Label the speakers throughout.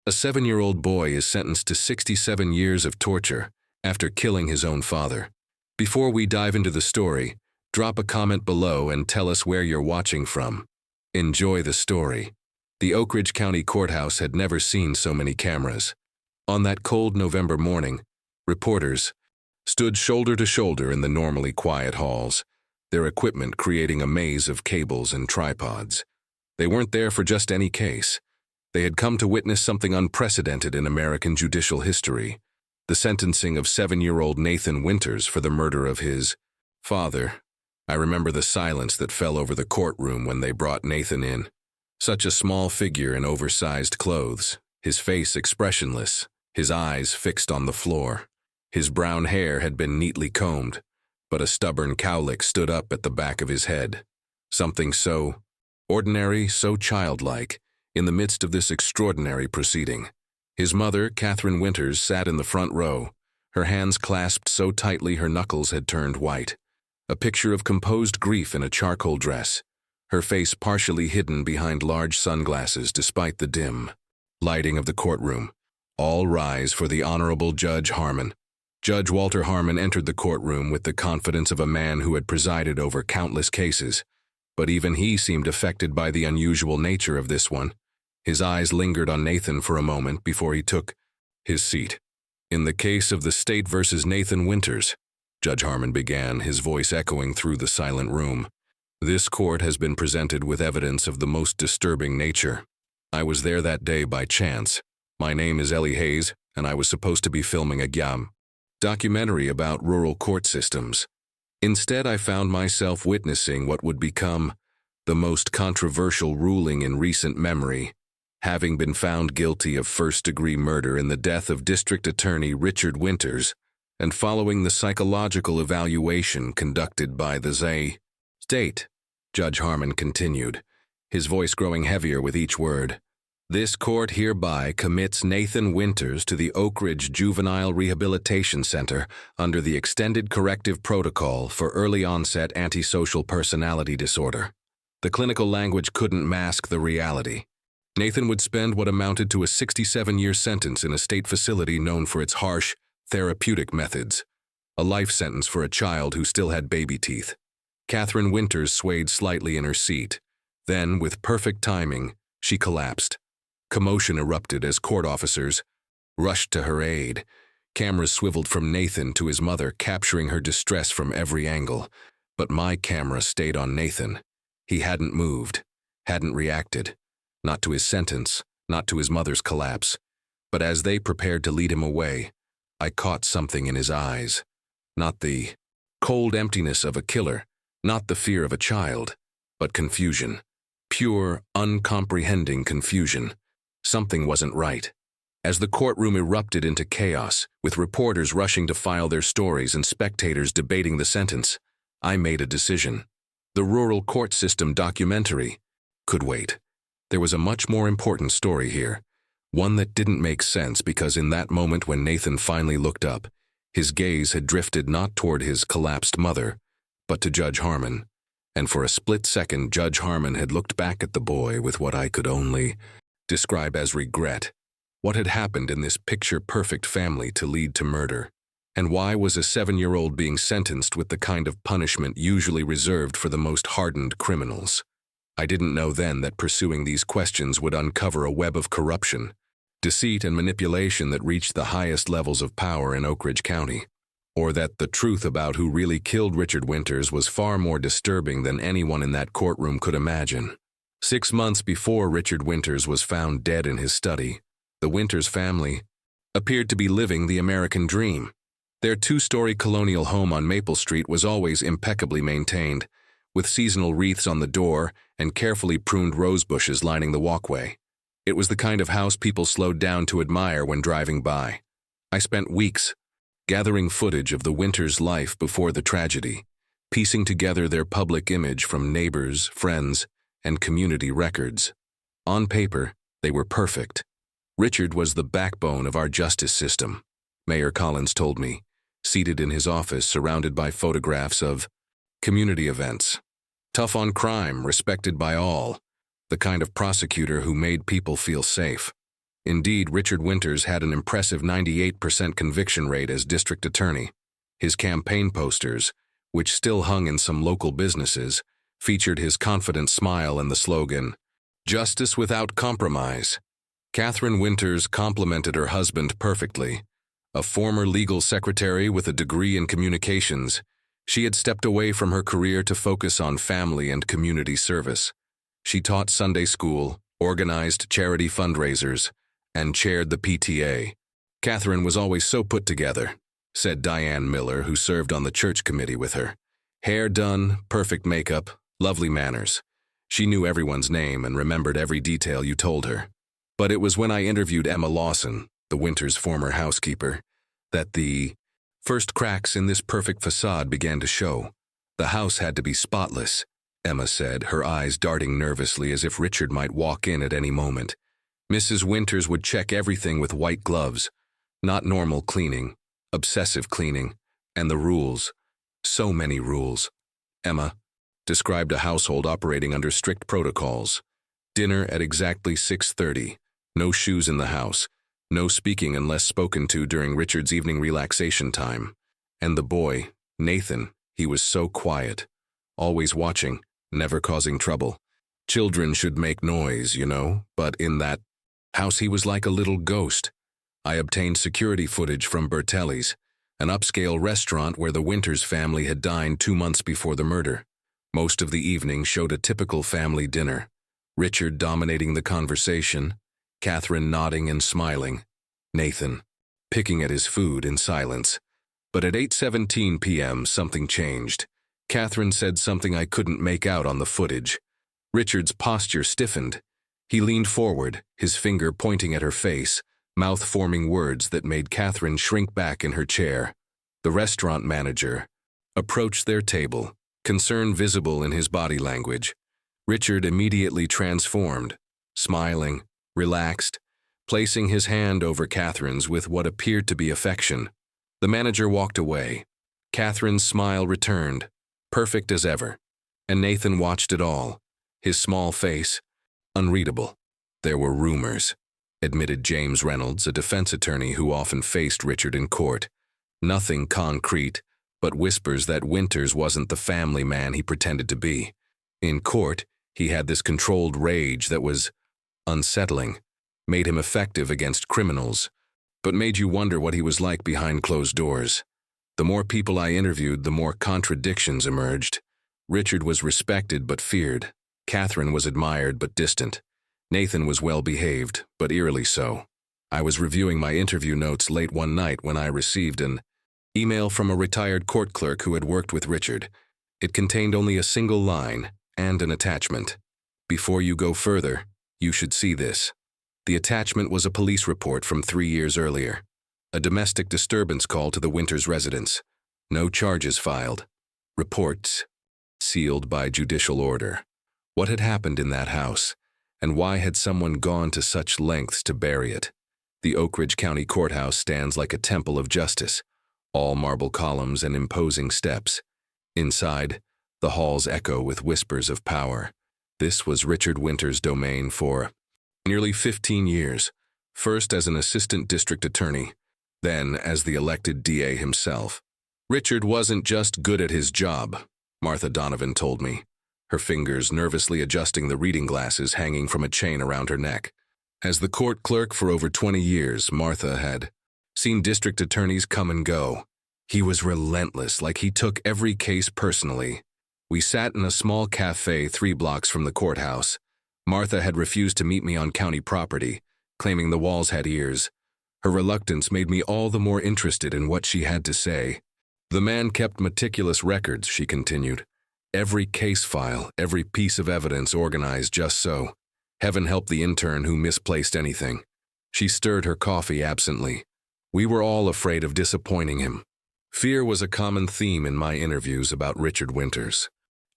Speaker 1: A 7-year-old boy is sentenced to 67 years of torture after killing his own father. Before we dive into the story, drop a comment below and tell us where you're watching from. Enjoy the story. The Oak Ridge County Courthouse had never seen so many cameras. On that cold November morning, reporters stood shoulder to shoulder in the normally quiet halls, their equipment creating a maze of cables and tripods. They weren't there for just any case. They had come to witness something unprecedented in American judicial history, the sentencing of 7-year-old Nathan Winters for the murder of his father. I remember the silence that fell over the courtroom when they brought Nathan in. Such a small figure in oversized clothes, his face expressionless, his eyes fixed on the floor. His brown hair had been neatly combed, but a stubborn cowlick stood up at the back of his head. Something so ordinary, so childlike, in the midst of this extraordinary proceeding. His mother, Catherine Winters, sat in the front row, her hands clasped so tightly her knuckles had turned white. A picture of composed grief in a charcoal dress, her face partially hidden behind large sunglasses despite the dim lighting of the courtroom. All rise for the Honorable Judge Harmon. Judge Walter Harmon entered the courtroom with the confidence of a man who had presided over countless cases, but even he seemed affected by the unusual nature of this one. His eyes lingered on Nathan for a moment before he took his seat. In the case of the state versus Nathan Winters, Judge Harmon began, his voice echoing through the silent room. This court has been presented with evidence of the most disturbing nature. I was there that day by chance. My name is Ellie Hayes, and I was supposed to be filming a documentary about rural court systems. Instead, I found myself witnessing what would become the most controversial ruling in recent memory. Having been found guilty of first-degree murder in the death of District Attorney Richard Winters, and following the psychological evaluation conducted by the state, Judge Harmon continued, his voice growing heavier with each word. This court hereby commits Nathan Winters to the Oak Ridge Juvenile Rehabilitation Center under the Extended Corrective Protocol for Early Onset Antisocial Personality Disorder. The clinical language couldn't mask the reality. Nathan would spend what amounted to a 67-year sentence in a state facility known for its harsh, therapeutic methods. A life sentence for a child who still had baby teeth. Catherine Winters swayed slightly in her seat. Then, with perfect timing, she collapsed. Commotion erupted as court officers rushed to her aid. Cameras swiveled from Nathan to his mother, capturing her distress from every angle. But my camera stayed on Nathan. He hadn't moved, hadn't reacted. Not to his sentence, not to his mother's collapse. But as they prepared to lead him away, I caught something in his eyes. Not the cold emptiness of a killer, not the fear of a child, but confusion. Pure, uncomprehending confusion. Something wasn't right. As the courtroom erupted into chaos, with reporters rushing to file their stories and spectators debating the sentence, I made a decision. The rural court system documentary could wait. There was a much more important story here, one that didn't make sense because in that moment when Nathan finally looked up, his gaze had drifted not toward his collapsed mother, but to Judge Harmon. And for a split second, Judge Harmon had looked back at the boy with what I could only describe as regret. What had happened in this picture-perfect family to lead to murder? And why was a 7-year-old being sentenced with the kind of punishment usually reserved for the most hardened criminals? I didn't know then that pursuing these questions would uncover a web of corruption, deceit, and manipulation that reached the highest levels of power in Oak Ridge County. Or that the truth about who really killed Richard Winters was far more disturbing than anyone in that courtroom could imagine. 6 months before Richard Winters was found dead in his study, the Winters family appeared to be living the American dream. Their 2-story colonial home on Maple Street was always impeccably maintained, with seasonal wreaths on the door and carefully pruned rose bushes lining the walkway. It was the kind of house people slowed down to admire when driving by. I spent weeks gathering footage of the Winters' life before the tragedy, piecing together their public image from neighbors, friends, and community records. On paper, they were perfect. Richard was the backbone of our justice system, Mayor Collins told me, seated in his office surrounded by photographs of community events. Tough on crime, respected by all, the kind of prosecutor who made people feel safe. Indeed, Richard Winters had an impressive 98% conviction rate as district attorney. His campaign posters, which still hung in some local businesses, featured his confident smile and the slogan, "Justice without compromise." Catherine Winters complimented her husband perfectly. A former legal secretary with a degree in communications, she had stepped away from her career to focus on family and community service. She taught Sunday school, organized charity fundraisers, and chaired the PTA. "Catherine was always so put together," said Diane Miller, who served on the church committee with her. "Hair done, perfect makeup, lovely manners. She knew everyone's name and remembered every detail you told her." But it was when I interviewed Emma Lawson, the Winters' former housekeeper, that the first cracks in this perfect facade began to show. "The house had to be spotless," Emma said, her eyes darting nervously as if Richard might walk in at any moment. Mrs. Winters would check everything with white gloves. Not normal cleaning, obsessive cleaning, and the rules. So many rules. Emma described a household operating under strict protocols. Dinner at exactly 6:30. No shoes in the house. No speaking unless spoken to during Richard's evening relaxation time. And the boy, Nathan, he was so quiet. Always watching, never causing trouble. Children should make noise, you know, but in that house he was like a little ghost. I obtained security footage from Bertelli's, an upscale restaurant where the Winters family had dined 2 months before the murder. Most of the evening showed a typical family dinner. Richard dominating the conversation, Catherine nodding and smiling, Nathan picking at his food in silence. But at 8:17 p.m. something changed. Catherine said something I couldn't make out on the footage. Richard's posture stiffened. He leaned forward, his finger pointing at her face, mouth forming words that made Catherine shrink back in her chair. The restaurant manager approached their table, concern visible in his body language. Richard immediately transformed, smiling, relaxed, placing his hand over Catherine's with what appeared to be affection. The manager walked away. Catherine's smile returned, perfect as ever, and Nathan watched it all, his small face unreadable. "There were rumors," admitted James Reynolds, a defense attorney who often faced Richard in court. "Nothing concrete, but whispers that Winters wasn't the family man he pretended to be. In court, he had this controlled rage that was unsettling, made him effective against criminals, but made you wonder what he was like behind closed doors. The more people I interviewed, the more contradictions emerged. Richard was respected but feared. Catherine was admired but distant. Nathan was well-behaved, but eerily so. I was reviewing my interview notes late one night when I received an email from a retired court clerk who had worked with Richard. It contained only a single line and an attachment. "Before you go further, you should see this." The attachment was a police report from 3 years earlier. A domestic disturbance call to the Winters residence. No charges filed. Reports sealed by judicial order. What had happened in that house, and why had someone gone to such lengths to bury it? The Oak Ridge County Courthouse stands like a temple of justice, all marble columns and imposing steps. Inside, the halls echo with whispers of power. This was Richard Winters' domain for nearly 15 years, first as an assistant district attorney, then as the elected DA himself. Richard wasn't just good at his job, Martha Donovan told me, her fingers nervously adjusting the reading glasses hanging from a chain around her neck. As the court clerk for over 20 years, Martha had seen district attorneys come and go. He was relentless, like he took every case personally. We sat in a small cafe 3 blocks from the courthouse. Martha had refused to meet me on county property, claiming the walls had ears. Her reluctance made me all the more interested in what she had to say. "The man kept meticulous records," she continued. "Every case file, every piece of evidence organized just so. Heaven help the intern who misplaced anything." She stirred her coffee absently. We were all afraid of disappointing him. Fear was a common theme in my interviews about Richard Winters.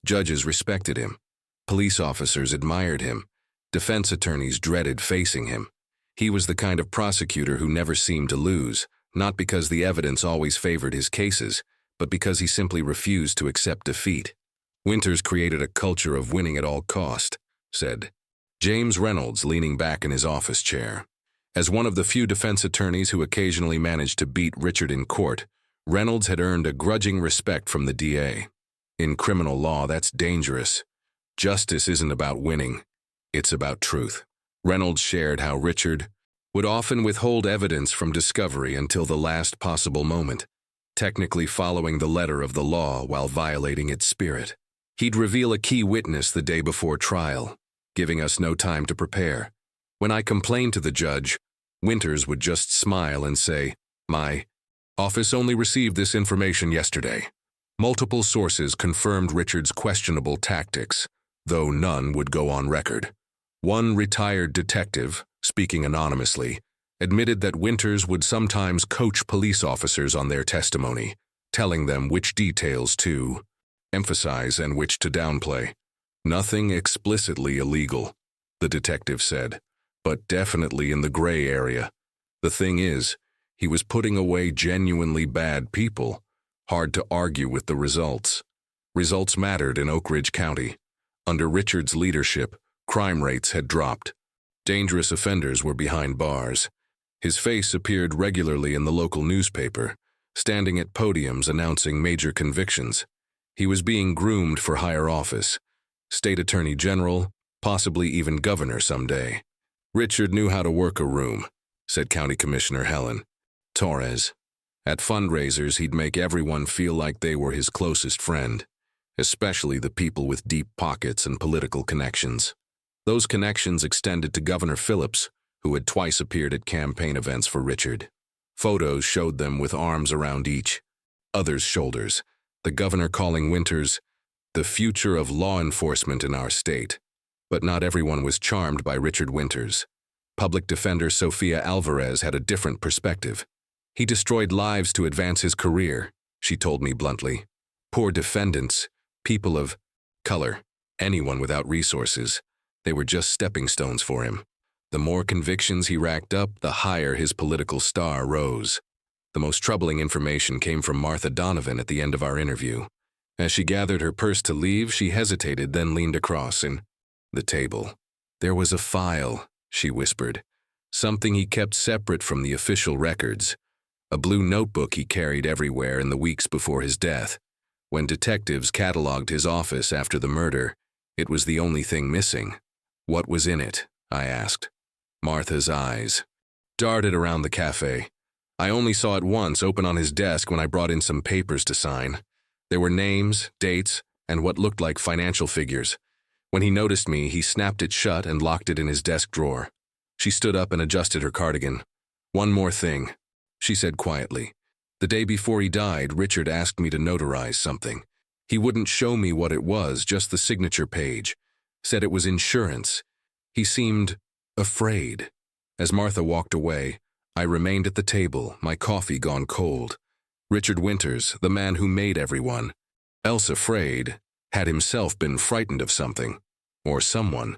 Speaker 1: Judges respected him. Police officers admired him. Defense attorneys dreaded facing him. He was the kind of prosecutor who never seemed to lose, not because the evidence always favored his cases, but because he simply refused to accept defeat. "Winters created a culture of winning at all cost," said James Reynolds, leaning back in his office chair. As one of the few defense attorneys who occasionally managed to beat Richard in court, Reynolds had earned a grudging respect from the DA. In criminal law, that's dangerous. Justice isn't about winning, it's about truth. Reynolds shared how Richard would often withhold evidence from discovery until the last possible moment, technically following the letter of the law while violating its spirit. He'd reveal a key witness the day before trial, giving us no time to prepare. When I complained to the judge, Winters would just smile and say, "My office only received this information yesterday." Multiple sources confirmed Richard's questionable tactics, though none would go on record. One retired detective, speaking anonymously, admitted that Winters would sometimes coach police officers on their testimony, telling them which details to emphasize and which to downplay. Nothing explicitly illegal, the detective said, but definitely in the gray area. The thing is, he was putting away genuinely bad people. Hard to argue with the results. Results mattered in Oak Ridge County. Under Richard's leadership, crime rates had dropped. Dangerous offenders were behind bars. His face appeared regularly in the local newspaper, standing at podiums announcing major convictions. He was being groomed for higher office, state attorney general, possibly even governor someday. Richard knew how to work a room, said County Commissioner Helen Torres. At fundraisers, he'd make everyone feel like they were his closest friend, especially the people with deep pockets and political connections. Those connections extended to Governor Phillips, who had twice appeared at campaign events for Richard. Photos showed them with arms around each other's shoulders, the governor calling Winters the future of law enforcement in our state. But not everyone was charmed by Richard Winters. Public defender Sofia Alvarez had a different perspective. He destroyed lives to advance his career, she told me bluntly. Poor defendants, people of color, anyone without resources, they were just stepping stones for him. The more convictions he racked up, the higher his political star rose. The most troubling information came from Martha Donovan at the end of our interview. As she gathered her purse to leave, she hesitated, then leaned across the table. There was a file, she whispered, something he kept separate from the official records. A blue notebook he carried everywhere in the weeks before his death. When detectives cataloged his office after the murder, it was the only thing missing. What was in it? I asked. Martha's eyes darted around the cafe. I only saw it once open on his desk when I brought in some papers to sign. There were names, dates, and what looked like financial figures. When he noticed me, he snapped it shut and locked it in his desk drawer. She stood up and adjusted her cardigan. "One more thing," she said quietly. "The day before he died, Richard asked me to notarize something. He wouldn't show me what it was, just the signature page. Said it was insurance. He seemed afraid." As Martha walked away, I remained at the table, my coffee gone cold. Richard Winters, the man who made everyone, else afraid, had himself been frightened of something, or someone.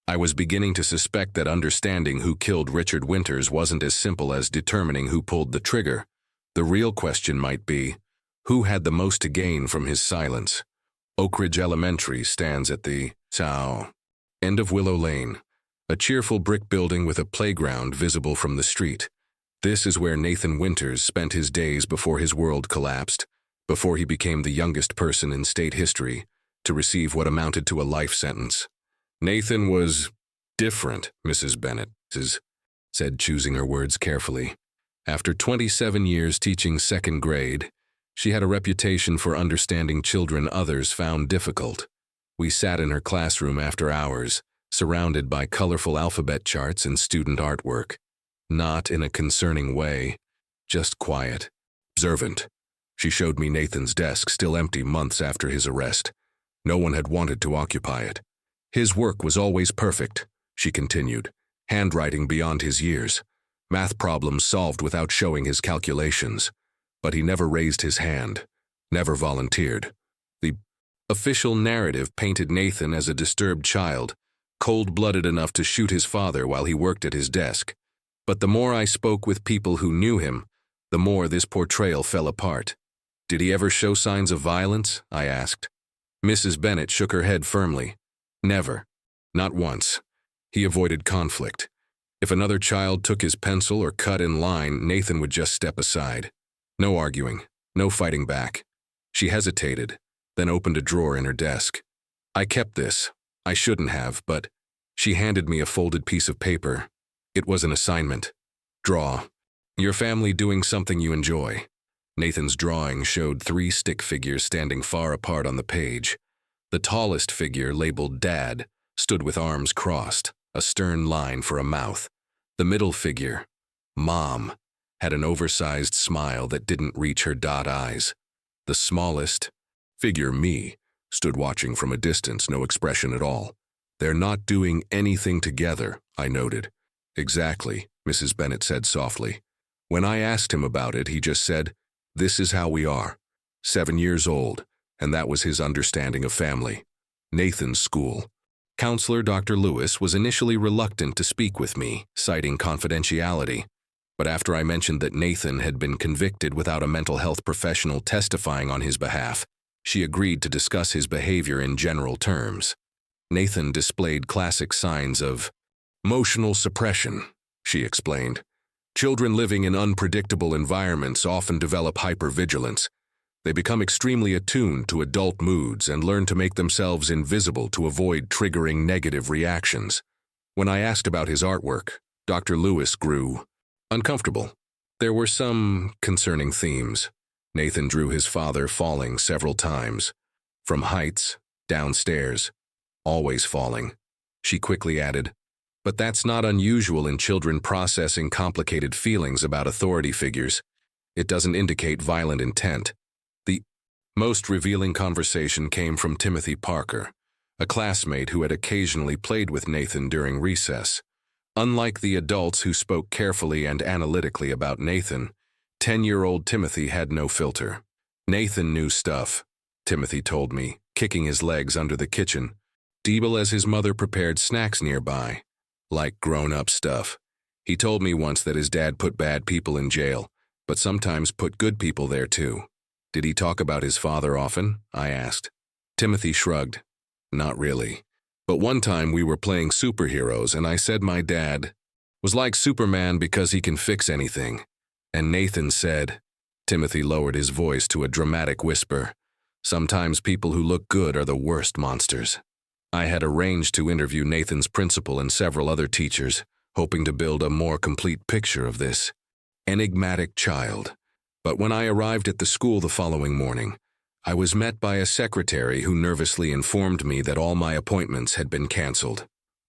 Speaker 1: I was beginning to suspect that understanding who killed Richard Winters wasn't as simple as determining who pulled the trigger. The real question might be, who had the most to gain from his silence? Oak Ridge Elementary stands at the end of Willow Lane, a cheerful brick building with a playground visible from the street. This is where Nathan Winters spent his days before his world collapsed, before he became the youngest person in state history to receive what amounted to a life sentence. Nathan was different, Mrs. Bennett said, choosing her words carefully. After 27 years teaching second grade, she had a reputation for understanding children others found difficult. We sat in her classroom after hours, surrounded by colorful alphabet charts and student artwork. Not in a concerning way, just quiet, observant. She showed me Nathan's desk, still empty months after his arrest. No one had wanted to occupy it. His work was always perfect, she continued, handwriting beyond his years, math problems solved without showing his calculations. But he never raised his hand, never volunteered. The official narrative painted Nathan as a disturbed child, cold-blooded enough to shoot his father while he worked at his desk. But the more I spoke with people who knew him, the more this portrayal fell apart. "Did he ever show signs of violence?" I asked. Mrs. Bennett shook her head firmly. "Never. Not once. He avoided conflict. If another child took his pencil or cut in line, Nathan would just step aside. No arguing, no fighting back. She hesitated, then opened a drawer in her desk. I kept this. I shouldn't have, but she handed me a folded piece of paper. It was an assignment. Draw. Your family doing something you enjoy. Nathan's drawing showed 3 stick figures standing far apart on the page. The tallest figure, labeled Dad, stood with arms crossed, a stern line for a mouth. The middle figure, Mom, had an oversized smile that didn't reach her dot eyes. The smallest figure, me, stood watching from a distance, no expression at all. They're not doing anything together, I noted. Exactly, Mrs. Bennett said softly. When I asked him about it, he just said, "This is how we are." 7 years old, and that was his understanding of family. Nathan's school. Counselor Dr. Lewis was initially reluctant to speak with me, citing confidentiality. But after I mentioned that Nathan had been convicted without a mental health professional testifying on his behalf, she agreed to discuss his behavior in general terms. Nathan displayed classic signs of emotional suppression, she explained. Children living in unpredictable environments often develop hypervigilance. They become extremely attuned to adult moods and learn to make themselves invisible to avoid triggering negative reactions. When I asked about his artwork, Dr. Lewis grew uncomfortable. There were some concerning themes. Nathan drew his father falling several times. From heights, downstairs, always falling. She quickly added, "But that's not unusual in children processing complicated feelings about authority figures. It doesn't indicate violent intent." The most revealing conversation came from Timothy Parker, a classmate who had occasionally played with Nathan during recess. Unlike the adults who spoke carefully and analytically about Nathan, 10-year-old Timothy had no filter. Nathan knew stuff, Timothy told me, kicking his legs under the kitchen, Deeble as his mother prepared snacks nearby. Like grown-up stuff. He told me once that his dad put bad people in jail, but sometimes put good people there too. Did he talk about his father often? I asked. Timothy shrugged. Not really. But one time we were playing superheroes and I said my dad was like Superman because he can fix anything. And Nathan said, Timothy lowered his voice to a dramatic whisper, "Sometimes people who look good are the worst monsters." I had arranged to interview Nathan's principal and several other teachers, hoping to build a more complete picture of this enigmatic child. But when I arrived at the school the following morning, I was met by a secretary who nervously informed me that all my appointments had been canceled.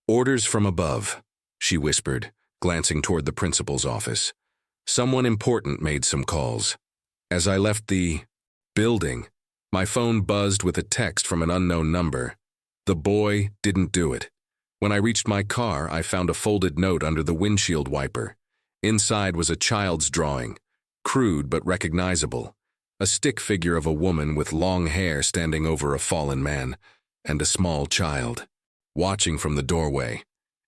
Speaker 1: "Orders from above," she whispered, glancing toward the principal's office. Someone important made some calls. As I left the building, my phone buzzed with a text from an unknown number. The boy didn't do it. When I reached my car, I found a folded note under the windshield wiper. Inside was a child's drawing, crude but recognizable, a stick figure of a woman with long hair standing over a fallen man, and a small child, watching from the doorway.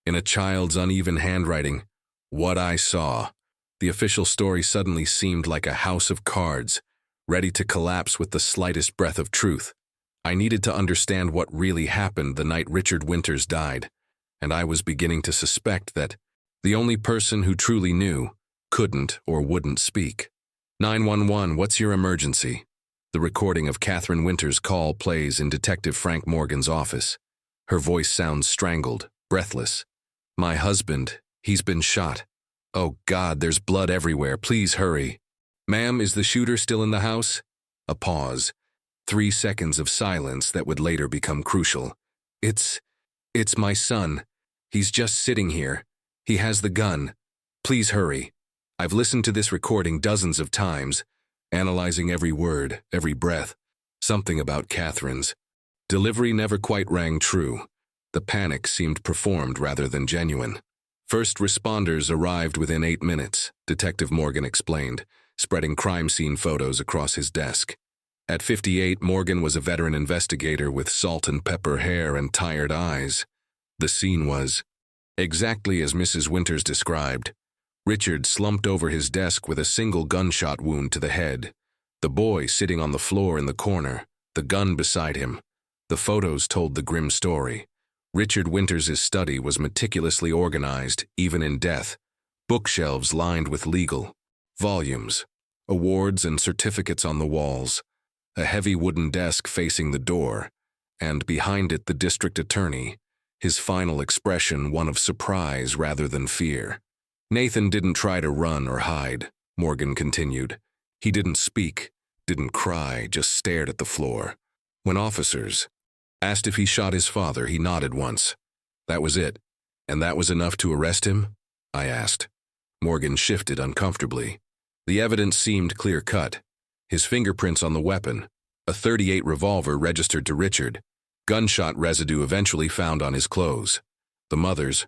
Speaker 1: In a child's uneven handwriting, what I saw. The official story suddenly seemed like a house of cards, ready to collapse with the slightest breath of truth. I needed to understand what really happened the night Richard Winters died, and I was beginning to suspect that the only person who truly knew couldn't or wouldn't speak. 911, what's your emergency? The recording of Catherine Winters' call plays in Detective Frank Morgan's office. Her voice sounds strangled, breathless. My husband, he's been shot. Oh God, there's blood everywhere, please hurry. Ma'am, is the shooter still in the house? A pause. 3 seconds of silence that would later become crucial. It's my son. He's just sitting here. He has the gun. Please hurry. I've listened to this recording dozens of times, analyzing every word, every breath. Something about Catherine's delivery never quite rang true. The panic seemed performed rather than genuine. First responders arrived within 8 minutes, Detective Morgan explained, spreading crime scene photos across his desk. At 58, Morgan was a veteran investigator with salt and pepper hair and tired eyes. The scene was exactly as Mrs. Winters described. Richard slumped over his desk with a single gunshot wound to the head. The boy sitting on the floor in the corner, the gun beside him. The photos told the grim story. Richard Winters' study was meticulously organized, even in death. Bookshelves lined with legal volumes, awards and certificates on the walls, a heavy wooden desk facing the door, and behind it the district attorney, his final expression one of surprise rather than fear. Nathan didn't try to run or hide, Morgan continued. He didn't speak, didn't cry, just stared at the floor. When officers asked if he shot his father, he nodded once. That was it. And that was enough to arrest him? I asked. Morgan shifted uncomfortably. The evidence seemed clear-cut. His fingerprints on the weapon, a .38 revolver registered to Richard, gunshot residue eventually found on his clothes, the mother's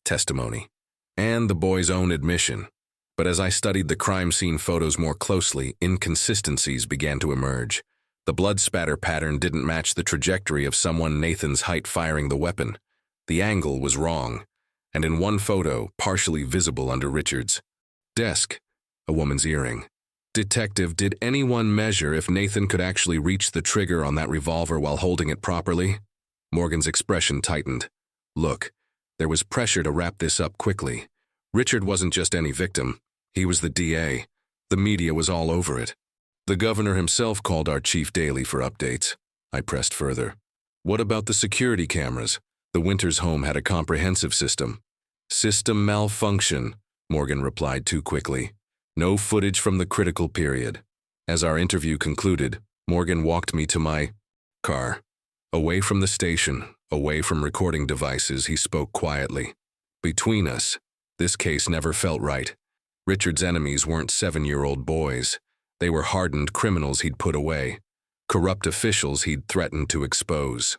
Speaker 1: testimony, and the boy's own admission. But as I studied the crime scene photos more closely, inconsistencies began to emerge. The blood spatter pattern didn't match the trajectory of someone Nathan's height firing the weapon. The angle was wrong, and in one photo, partially visible under Richard's desk, a woman's earring. Detective, did anyone measure if Nathan could actually reach the trigger on that revolver while holding it properly? Morgan's expression tightened. Look, there was pressure to wrap this up quickly. Richard wasn't just any victim. He was the DA. The media was all over it. The governor himself called our chief daily for updates. I pressed further. What about the security cameras? The Winters home had a comprehensive system. System malfunction, Morgan replied too quickly. No footage from the critical period. As our interview concluded, Morgan walked me to my car. Away from the station, away from recording devices, he spoke quietly. Between us, this case never felt right. Richard's enemies weren't 7-year-old boys. They were hardened criminals he'd put away, corrupt officials he'd threatened to expose.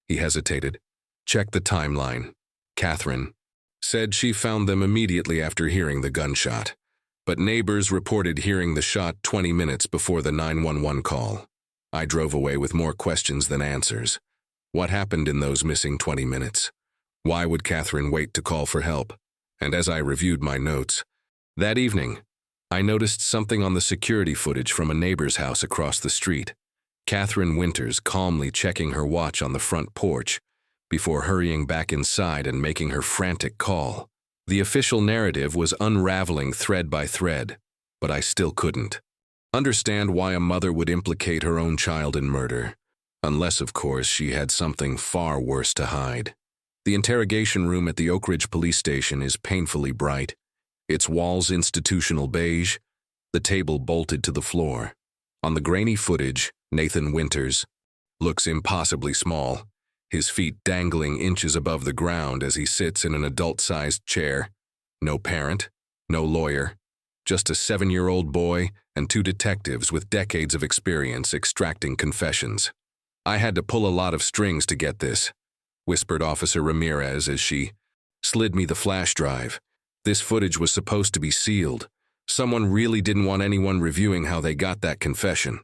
Speaker 1: He hesitated. Checked the timeline. Catherine said she found them immediately after hearing the gunshot. But neighbors reported hearing the shot 20 minutes before the 911 call. I drove away with more questions than answers. What happened in those missing 20 minutes? Why would Catherine wait to call for help? And as I reviewed my notes, that evening, I noticed something on the security footage from a neighbor's house across the street. Catherine Winters calmly checking her watch on the front porch before hurrying back inside and making her frantic call. The official narrative was unraveling thread by thread, but I still couldn't understand why a mother would implicate her own child in murder, unless, of course, she had something far worse to hide. The interrogation room at the Oak Ridge police station is painfully bright, its walls institutional beige, the table bolted to the floor. On the grainy footage, Nathan Winters looks impossibly small, his feet dangling inches above the ground as he sits in an adult-sized chair. No parent, no lawyer, just a 7-year-old boy and 2 detectives with decades of experience extracting confessions. I had to pull a lot of strings to get this, whispered Officer Ramirez as she slid me the flash drive. This footage was supposed to be sealed. Someone really didn't want anyone reviewing how they got that confession.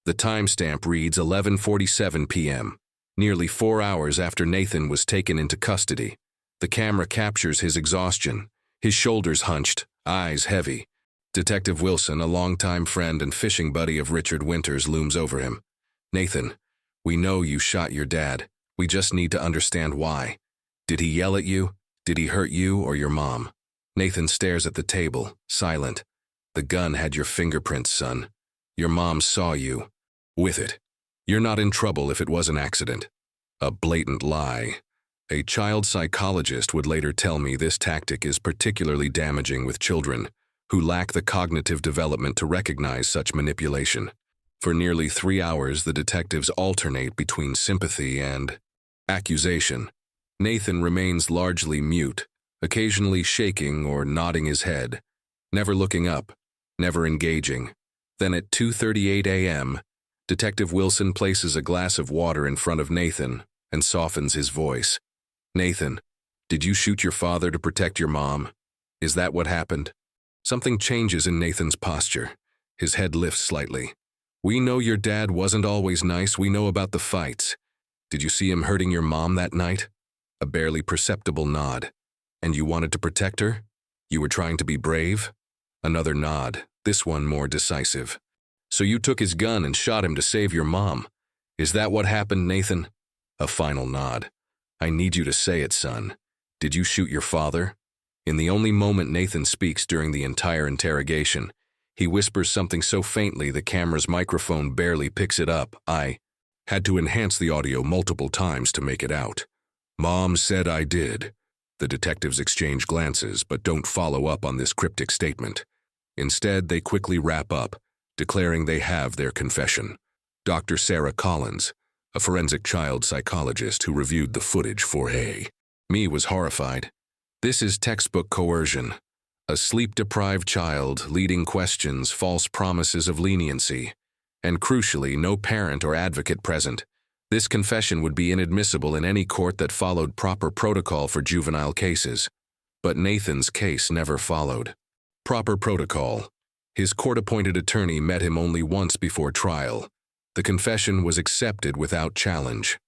Speaker 1: The timestamp reads 11:47 p.m., nearly 4 hours after Nathan was taken into custody. The camera captures his exhaustion, his shoulders hunched, eyes heavy. Detective Wilson, a longtime friend and fishing buddy of Richard Winters, looms over him. Nathan, we know you shot your dad. We just need to understand why. Did he yell at you? Did he hurt you or your mom? Nathan stares at the table, silent. The gun had your fingerprints, son. Your mom saw you with it. You're not in trouble if it was an accident. A blatant lie. A child psychologist would later tell me this tactic is particularly damaging with children who lack the cognitive development to recognize such manipulation. For nearly 3 hours, the detectives alternate between sympathy and accusation. Nathan remains largely mute, occasionally shaking or nodding his head, never looking up, never engaging. Then at 2:38 a.m., Detective Wilson places a glass of water in front of Nathan and softens his voice. Nathan, did you shoot your father to protect your mom? Is that what happened? Something changes in Nathan's posture. His head lifts slightly. We know your dad wasn't always nice. We know about the fights. Did you see him hurting your mom that night? A barely perceptible nod. And you wanted to protect her? You were trying to be brave? Another nod, this one more decisive. So you took his gun and shot him to save your mom. Is that what happened, Nathan? A final nod. I need you to say it, son. Did you shoot your father? In the only moment Nathan speaks during the entire interrogation, he whispers something so faintly the camera's microphone barely picks it up. I had to enhance the audio multiple times to make it out. Mom said I did. The detectives exchange glances but don't follow up on this cryptic statement. Instead, they quickly wrap up, declaring they have their confession. Dr. Sarah Collins, a forensic child psychologist who reviewed the footage for me, was horrified. This is textbook coercion. A sleep-deprived child leading questions, false promises of leniency, and crucially, no parent or advocate present. This confession would be inadmissible in any court that followed proper protocol for juvenile cases. But Nathan's case never followed proper protocol. His court-appointed attorney met him only once before trial. The confession was accepted without challenge.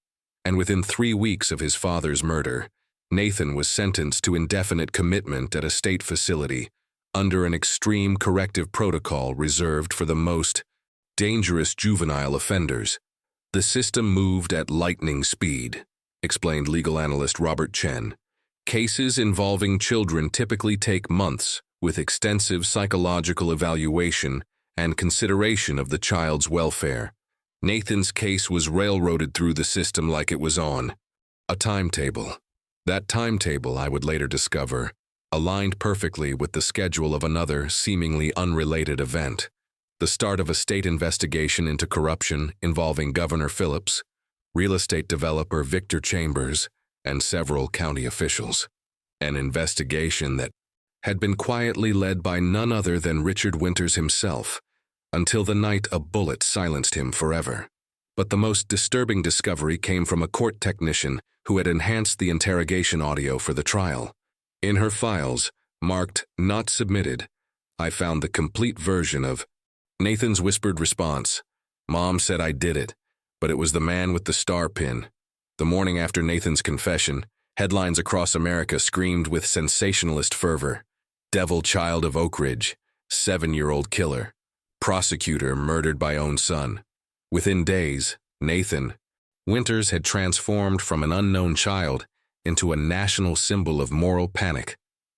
Speaker 1: And within 3 weeks of his father's murder, Nathan was sentenced to indefinite commitment at a state facility under an extreme corrective protocol reserved for the most dangerous juvenile offenders. The system moved at lightning speed, explained legal analyst Robert Chen. Cases involving children typically take months, with extensive psychological evaluation and consideration of the child's welfare. Nathan's case was railroaded through the system like it was on a timetable. That timetable, I would later discover, aligned perfectly with the schedule of another seemingly unrelated event. The start of a state investigation into corruption involving Governor Phillips, real estate developer Victor Chambers, and several county officials. An investigation that had been quietly led by none other than Richard Winters himself, until the night a bullet silenced him forever. But the most disturbing discovery came from a court technician who had enhanced the interrogation audio for the trial. In her files, marked "Not Submitted," I found the complete version of Nathan's whispered response. Mom said I did it, but it was the man with the star pin. The morning after Nathan's confession, headlines across America screamed with sensationalist fervor. Devil child of Oak Ridge, 7-year-old killer, prosecutor murdered by own son. Within days, Nathan Winters had transformed from an unknown child into a national symbol of moral panic.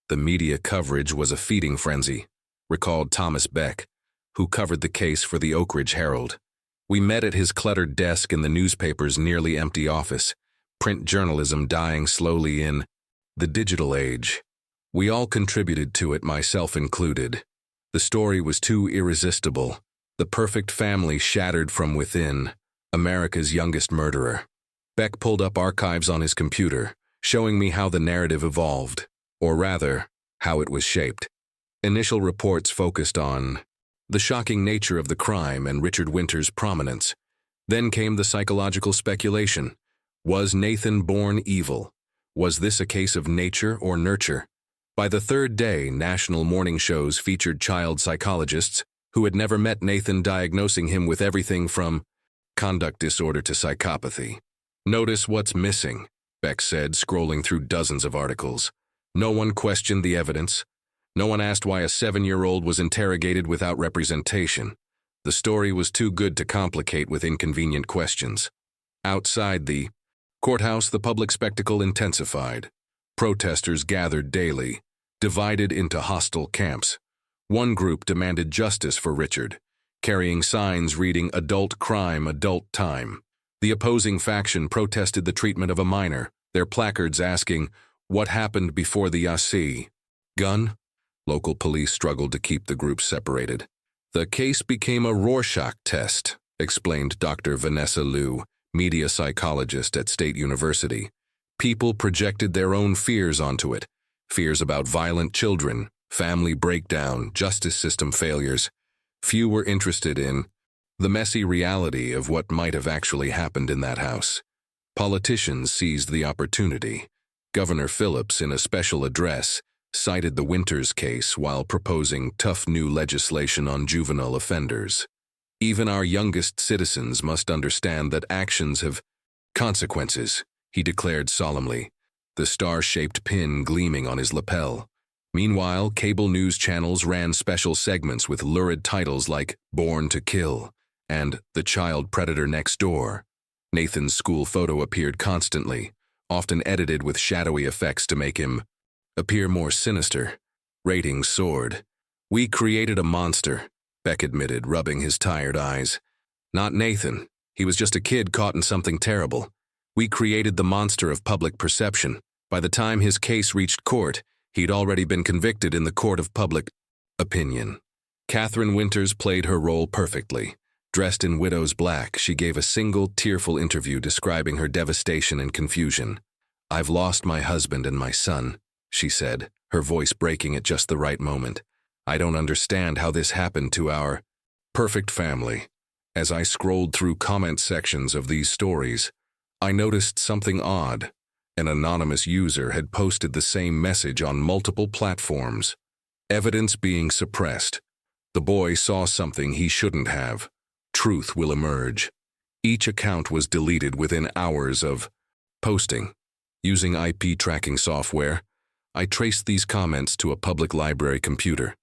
Speaker 1: The media coverage was a feeding frenzy, recalled Thomas Beck, who covered the case for the Oak Ridge Herald. We met at his cluttered desk in the newspaper's nearly empty office, print journalism dying slowly in the digital age. We all contributed to it, myself included. The story was too irresistible. The perfect family shattered from within. America's youngest murderer. Beck pulled up archives on his computer, showing me how the narrative evolved, or rather, how it was shaped. Initial reports focused on the shocking nature of the crime and Richard Winters' prominence. Then came the psychological speculation. Was Nathan born evil? Was this a case of nature or nurture? By the third day, national morning shows featured child psychologists who had never met Nathan, diagnosing him with everything from conduct disorder to psychopathy. Notice what's missing, Beck said, scrolling through dozens of articles. No one questioned the evidence. No one asked why a 7-year-old was interrogated without representation. The story was too good to complicate with inconvenient questions. Outside the courthouse, the public spectacle intensified. Protesters gathered daily, divided into hostile camps. One group demanded justice for Richard, carrying signs reading "Adult crime, adult time." The opposing faction protested the treatment of a minor, their placards asking, "What happened before the AC? Gun?" Local police struggled to keep the groups separated. The case became a Rorschach test, explained Dr. Vanessa Liu, media psychologist at State University. People projected their own fears onto it. Fears about violent children, family breakdown, justice system failures. Few were interested in the messy reality of what might have actually happened in that house. Politicians seized the opportunity. Governor Phillips, in a special address, cited the Winters case while proposing tough new legislation on juvenile offenders. Even our youngest citizens must understand that actions have consequences, he declared solemnly, the star-shaped pin gleaming on his lapel. Meanwhile, cable news channels ran special segments with lurid titles like "Born to Kill" and "The Child Predator Next Door." Nathan's school photo appeared constantly, often edited with shadowy effects to make him appear more sinister. Ratings soared. "We created a monster," Beck admitted, rubbing his tired eyes. "Not Nathan. He was just a kid caught in something terrible. We created the monster of public perception. By the time his case reached court, he'd already been convicted in the court of public opinion." Catherine Winters played her role perfectly. Dressed in widow's black, she gave a single, tearful interview describing her devastation and confusion. "I've lost my husband and my son," she said, her voice breaking at just the right moment. "I don't understand how this happened to our perfect family." As I scrolled through comment sections of these stories, I noticed something odd. An anonymous user had posted the same message on multiple platforms. Evidence being suppressed. The boy saw something he shouldn't have. Truth will emerge. Each account was deleted within hours of posting. Using IP tracking software, I traced these comments to a public library computer.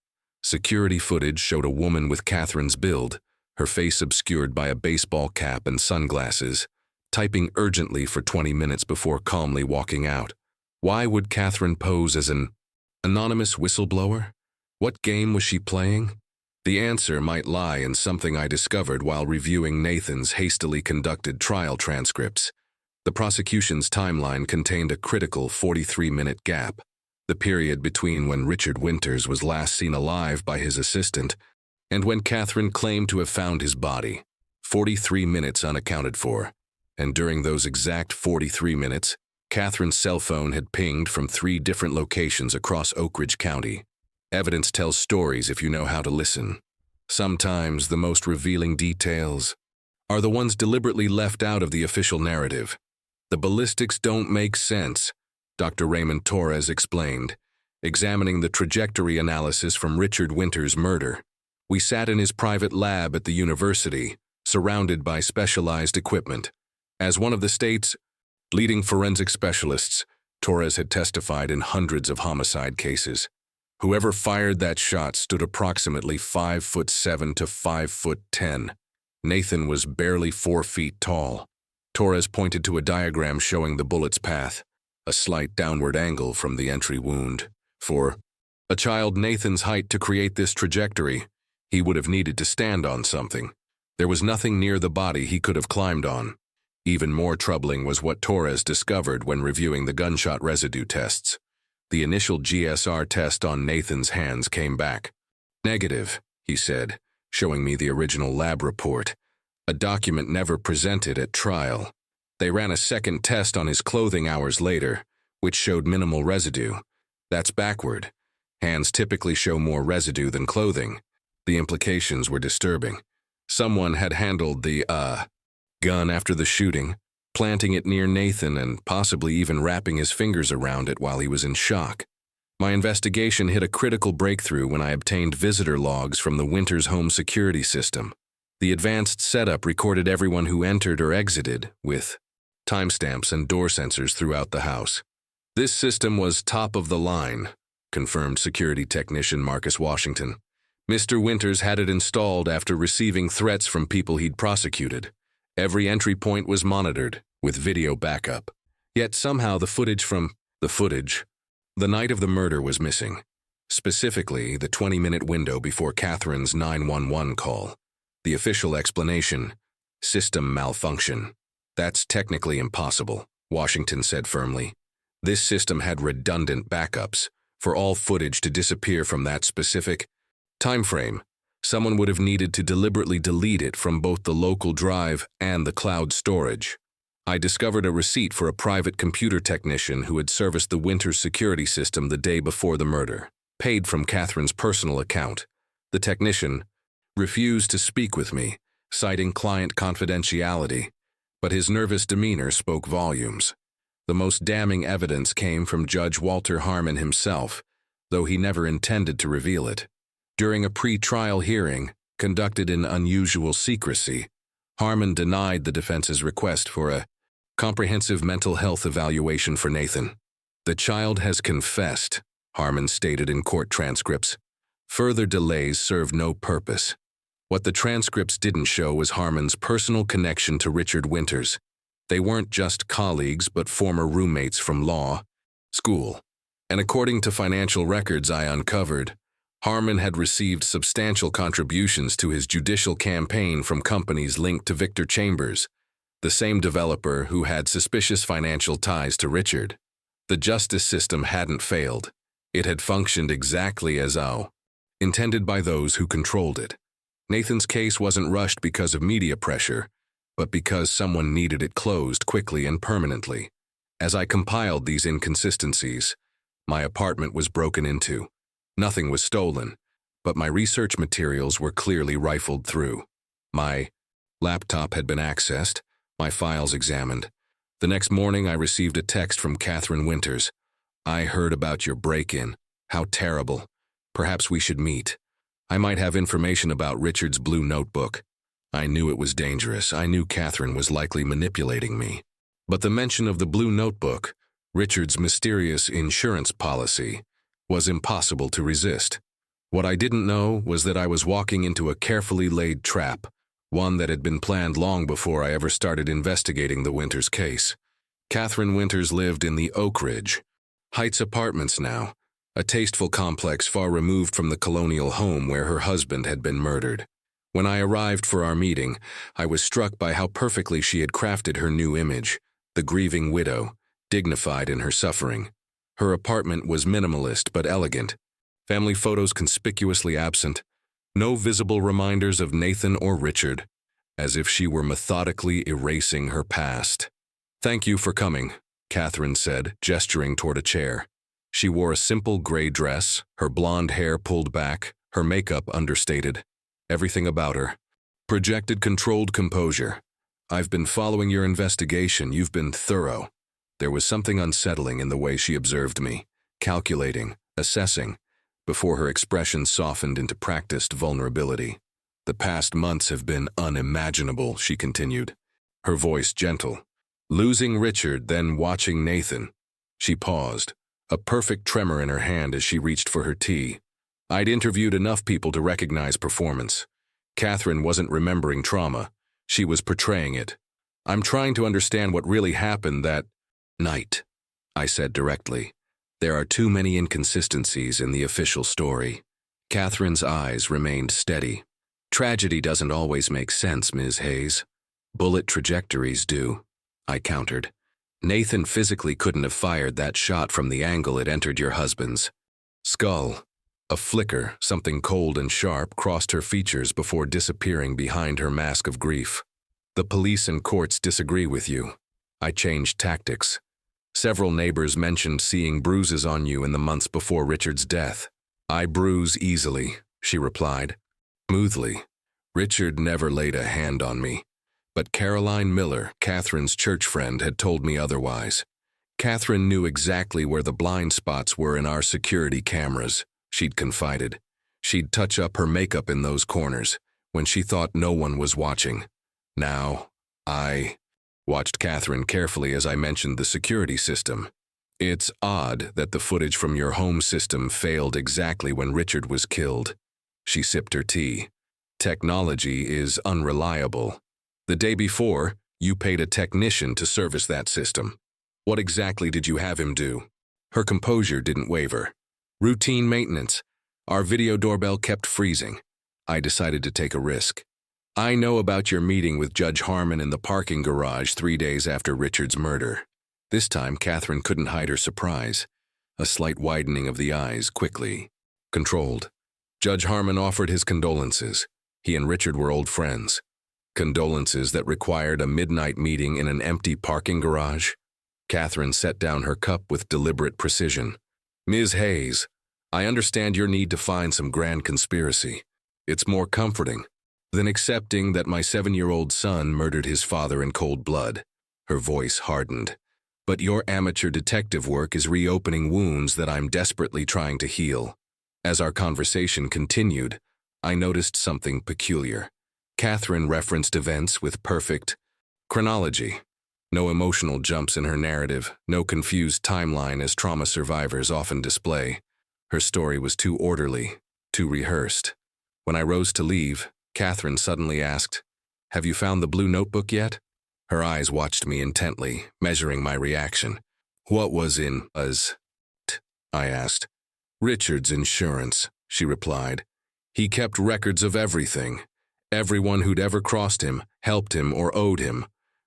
Speaker 1: Security footage showed a woman with Catherine's build, her face obscured by a baseball cap and sunglasses, typing urgently for 20 minutes before calmly walking out. Why would Catherine pose as an anonymous whistleblower? What game was she playing? The answer might lie in something I discovered while reviewing Nathan's hastily conducted trial transcripts. The prosecution's timeline contained a critical 43-minute gap, the period between when Richard Winters was last seen alive by his assistant and when Catherine claimed to have found his body. 43 minutes unaccounted for. And during those exact 43 minutes, Catherine's cell phone had pinged from 3 different locations across Oak Ridge County. Evidence tells stories if you know how to listen. Sometimes the most revealing details are the ones deliberately left out of the official narrative. The ballistics don't make sense, Dr. Raymond Torres explained, examining the trajectory analysis from Richard Winters' murder. "We sat in his private lab at the university, surrounded by specialized equipment. As one of the state's leading forensic specialists, Torres had testified in hundreds of homicide cases. Whoever fired that shot stood approximately 5'7" to 5'10". Nathan was barely 4 feet tall." Torres pointed to a diagram showing the bullet's path, a slight downward angle from the entry wound. For a child Nathan's height to create this trajectory, he would have needed to stand on something. There was nothing near the body he could have climbed on. Even more troubling was what Torres discovered when reviewing the gunshot residue tests. The initial GSR test on Nathan's hands came back negative, he said, showing me the original lab report, a document never presented at trial. They ran a second test on his clothing hours later, which showed minimal residue. That's backward. Hands typically show more residue than clothing. The implications were disturbing. Someone had handled the, gun after the shooting, planting it near Nathan and possibly even wrapping his fingers around it while he was in shock. My investigation hit a critical breakthrough when I obtained visitor logs from the Winters home security system. The advanced setup recorded everyone who entered or exited, with timestamps and door sensors throughout the house. "This system was top of the line," confirmed security technician Marcus Washington. "Mr. Winters had it installed after receiving threats from people he'd prosecuted. Every entry point was monitored, with video backup. Yet somehow the footage the night of the murder was missing. Specifically, the 20-minute window before Catherine's 911 call. The official explanation, system malfunction. That's technically impossible, Washington said firmly. This system had redundant backups for all footage to disappear from that specific time frame. Someone would have needed to deliberately delete it from both the local drive and the cloud storage. I discovered a receipt for a private computer technician who had serviced the Winters security system the day before the murder, paid from Catherine's personal account. The technician refused to speak with me, citing client confidentiality, but his nervous demeanor spoke volumes. The most damning evidence came from Judge Walter Harmon himself, though he never intended to reveal it. During a pre-trial hearing, conducted in unusual secrecy, Harmon denied the defense's request for a comprehensive mental health evaluation for Nathan. "The child has confessed," Harmon stated in court transcripts. Further delays served no purpose. What the transcripts didn't show was Harmon's personal connection to Richard Winters. They weren't just colleagues, but former roommates from law school. And according to financial records I uncovered, Harmon had received substantial contributions to his judicial campaign from companies linked to Victor Chambers, the same developer who had suspicious financial ties to Richard. The justice system hadn't failed. It had functioned exactly as intended by those who controlled it. Nathan's case wasn't rushed because of media pressure, but because someone needed it closed quickly and permanently. As I compiled these inconsistencies, my apartment was broken into. Nothing was stolen, but my research materials were clearly rifled through. My laptop had been accessed, my files examined. The next morning I received a text from Catherine Winters. "I heard about your break-in. How terrible. Perhaps we should meet. I might have information about Richard's blue notebook." I knew it was dangerous. I knew Catherine was likely manipulating me. But the mention of the blue notebook, Richard's mysterious insurance policy, was impossible to resist. What I didn't know was that I was walking into a carefully laid trap, one that had been planned long before I ever started investigating the Winters case. Catherine Winters lived in the Oak Ridge Heights apartments now, a tasteful complex far removed from the colonial home where her husband had been murdered. When I arrived for our meeting, I was struck by how perfectly she had crafted her new image, the grieving widow, dignified in her suffering. Her apartment was minimalist but elegant, family photos conspicuously absent, no visible reminders of Nathan or Richard, as if she were methodically erasing her past. "Thank you for coming," Catherine said, gesturing toward a chair. She wore a simple gray dress, her blonde hair pulled back, her makeup understated. Everything about her projected controlled composure. "I've been following your investigation. You've been thorough." There was something unsettling in the way she observed me, calculating, assessing, before her expression softened into practiced vulnerability. "The past months have been unimaginable," she continued, her voice gentle. "Losing Richard, then watching Nathan." She paused, a perfect tremor in her hand as she reached for her tea. I'd interviewed enough people to recognize performance. Catherine wasn't remembering trauma. She was portraying it. "I'm trying to understand what really happened that night," I said directly. "There are too many inconsistencies in the official story." Catherine's eyes remained steady. "Tragedy doesn't always make sense, Ms. Hayes. Bullet trajectories do," I countered. "Nathan physically couldn't have fired that shot from the angle it entered your husband's skull." A flicker, something cold and sharp, crossed her features before disappearing behind her mask of grief. "The police and courts disagree with you." I changed tactics. "Several neighbors mentioned seeing bruises on you in the months before Richard's death." "I bruise easily," she replied, smoothly. "Richard never laid a hand on me." But Caroline Miller, Catherine's church friend, had told me otherwise. Catherine knew exactly where the blind spots were in our security cameras, she'd confided. She'd touch up her makeup in those corners, when she thought no one was watching. Now, I watched Catherine carefully as I mentioned the security system. "It's odd that the footage from your home system failed exactly when Richard was killed." She sipped her tea. "Technology is unreliable. The day before, you paid a technician to service that system. What exactly did you have him do?" Her composure didn't waver. "Routine maintenance. Our video doorbell kept freezing." I decided to take a risk. "I know about your meeting with Judge Harmon in the parking garage 3 days after Richard's murder." This time, Catherine couldn't hide her surprise, a slight widening of the eyes, quickly controlled. "Judge Harmon offered his condolences. He and Richard were old friends." Condolences that required a midnight meeting in an empty parking garage? Catherine set down her cup with deliberate precision. "Ms. Hayes, I understand your need to find some grand conspiracy. It's more comforting than accepting that my 7-year-old son murdered his father in cold blood." Her voice hardened. "But your amateur detective work is reopening wounds that I'm desperately trying to heal." As our conversation continued, I noticed something peculiar. Catherine referenced events with perfect chronology. No emotional jumps in her narrative, no confused timeline as trauma survivors often display. Her story was too orderly, too rehearsed. When I rose to leave, Catherine suddenly asked, "Have you found the blue notebook yet?" Her eyes watched me intently, measuring my reaction. What was in us? I asked. Richard's insurance, she replied. He kept records of everything. Everyone who'd ever crossed him, helped him, or owed him.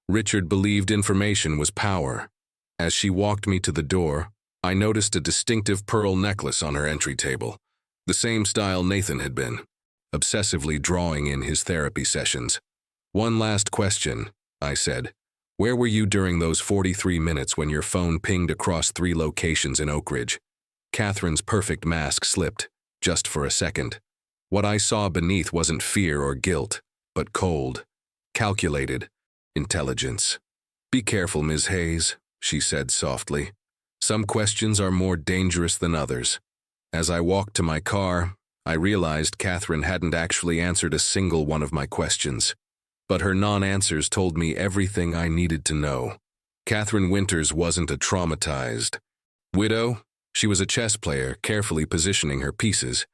Speaker 1: Richard believed information was power. As she walked me to the door, I noticed a distinctive pearl necklace on her entry table, the same style Nathan had been, obsessively drawing in his therapy sessions. One last question, I said. Where were you during those 43 minutes when your phone pinged across 3 locations in Oak Ridge? Catherine's perfect mask slipped, just for a second. What I saw beneath wasn't fear or guilt, but cold, calculated intelligence. Be careful, Ms. Hayes, she said softly. Some questions are more dangerous than others. As I walked to my car, I realized Catherine hadn't actually answered a single one of my questions. But her non-answers told me everything I needed to know. Catherine Winters wasn't a traumatized widow. She was a chess player, carefully positioning her pieces,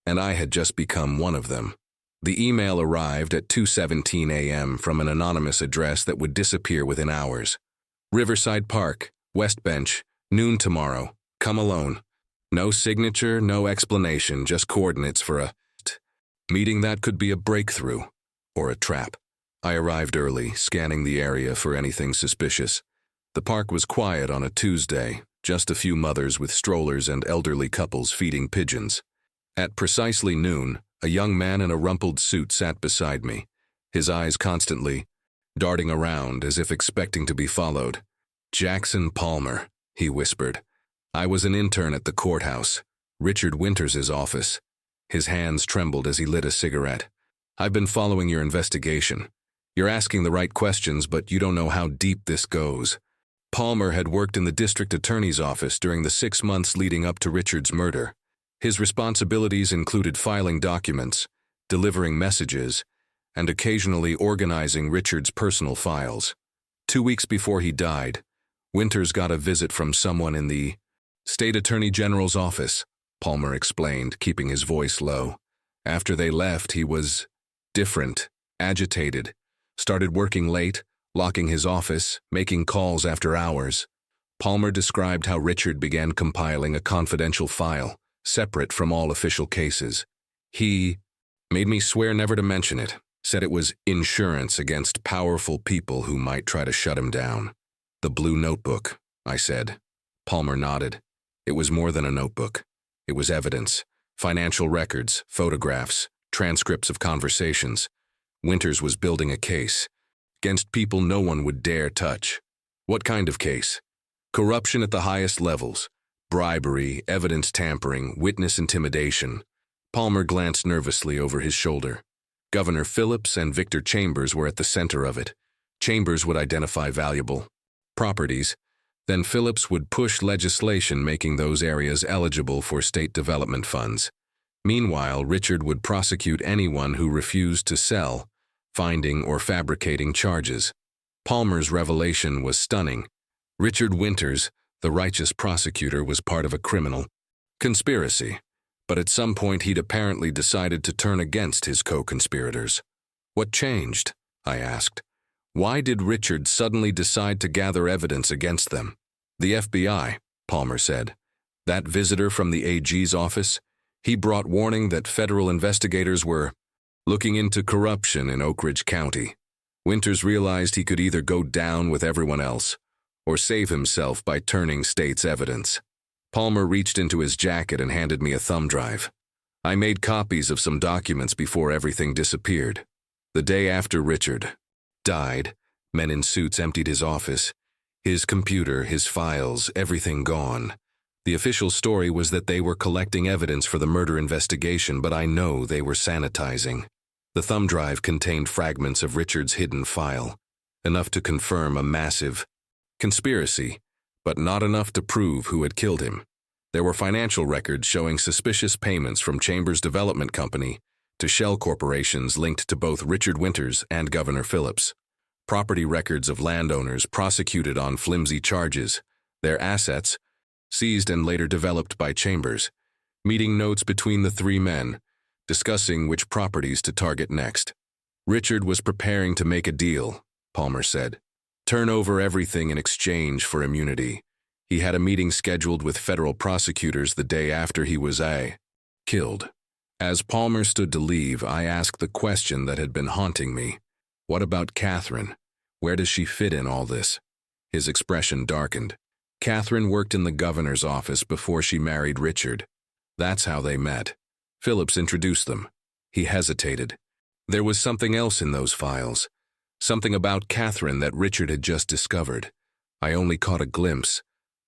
Speaker 1: and I had just become one of them. The email arrived at 2:17 a.m. from an anonymous address that would disappear within hours. Riverside Park, West Bench, noon tomorrow. Come alone. No signature, no explanation, just coordinates for a meeting that could be a breakthrough or a trap. I arrived early, scanning the area for anything suspicious. The park was quiet on a Tuesday, just a few mothers with strollers and elderly couples feeding pigeons. At precisely noon, a young man in a rumpled suit sat beside me, his eyes constantly darting around as if expecting to be followed. Jackson Palmer, he whispered. I was an intern at the courthouse, Richard Winters' office. His hands trembled as he lit a cigarette. I've been following your investigation. You're asking the right questions, but you don't know how deep this goes. Palmer had worked in the district attorney's office during the 6 months leading up to Richard's murder. His responsibilities included filing documents, delivering messages, and occasionally organizing Richard's personal files. 2 weeks before he died, Winters got a visit from someone in the State Attorney General's office, Palmer explained, keeping his voice low. After they left, he was different, agitated, started working late, locking his office, making calls after hours. Palmer described how Richard began compiling a confidential file, separate from all official cases. He made me swear never to mention it, said it was insurance against powerful people who might try to shut him down. The blue notebook, I said. Palmer nodded. It was more than a notebook. It was evidence, financial records, photographs, transcripts of conversations. Winters was building a case against people no one would dare touch. What kind of case? Corruption at the highest levels, bribery, evidence tampering, witness intimidation. Palmer glanced nervously over his shoulder. Governor Phillips and Victor Chambers were at the center of it. Chambers would identify valuable properties. Then Phillips would push legislation making those areas eligible for state development funds. Meanwhile, Richard would prosecute anyone who refused to sell, finding or fabricating charges. Palmer's revelation was stunning. Richard Winters, the righteous prosecutor, was part of a criminal conspiracy, but at some point he'd apparently decided to turn against his co-conspirators. What changed? I asked. Why did Richard suddenly decide to gather evidence against them? The FBI, Palmer said. That visitor from the AG's office, he brought warning that federal investigators were looking into corruption in Oak Ridge County. Winters realized he could either go down with everyone else or save himself by turning state's evidence. Palmer reached into his jacket and handed me a thumb drive. I made copies of some documents before everything disappeared. The day after Richard died, men in suits emptied his office. His computer, his files, everything gone. The official story was that they were collecting evidence for the murder investigation, but I know they were sanitizing. The thumb drive contained fragments of Richard's hidden file, enough to confirm a massive conspiracy, but not enough to prove who had killed him. There were financial records showing suspicious payments from Chambers Development Company to shell corporations linked to both Richard Winters and Governor Phillips. Property records of landowners prosecuted on flimsy charges, their assets seized and later developed by Chambers, meeting notes between the 3 men, discussing which properties to target next. Richard was preparing to make a deal, Palmer said. turn over everything in exchange for immunity. He had a meeting scheduled with federal prosecutors the day after he was killed. As Palmer stood to leave, I asked the question that had been haunting me. What about Catherine? Where does she fit in all this? His expression darkened. Catherine worked in the governor's office before she married Richard. That's how they met. Phillips introduced them. He hesitated. There was something else in those files. Something about Catherine that Richard had just discovered. I only caught a glimpse.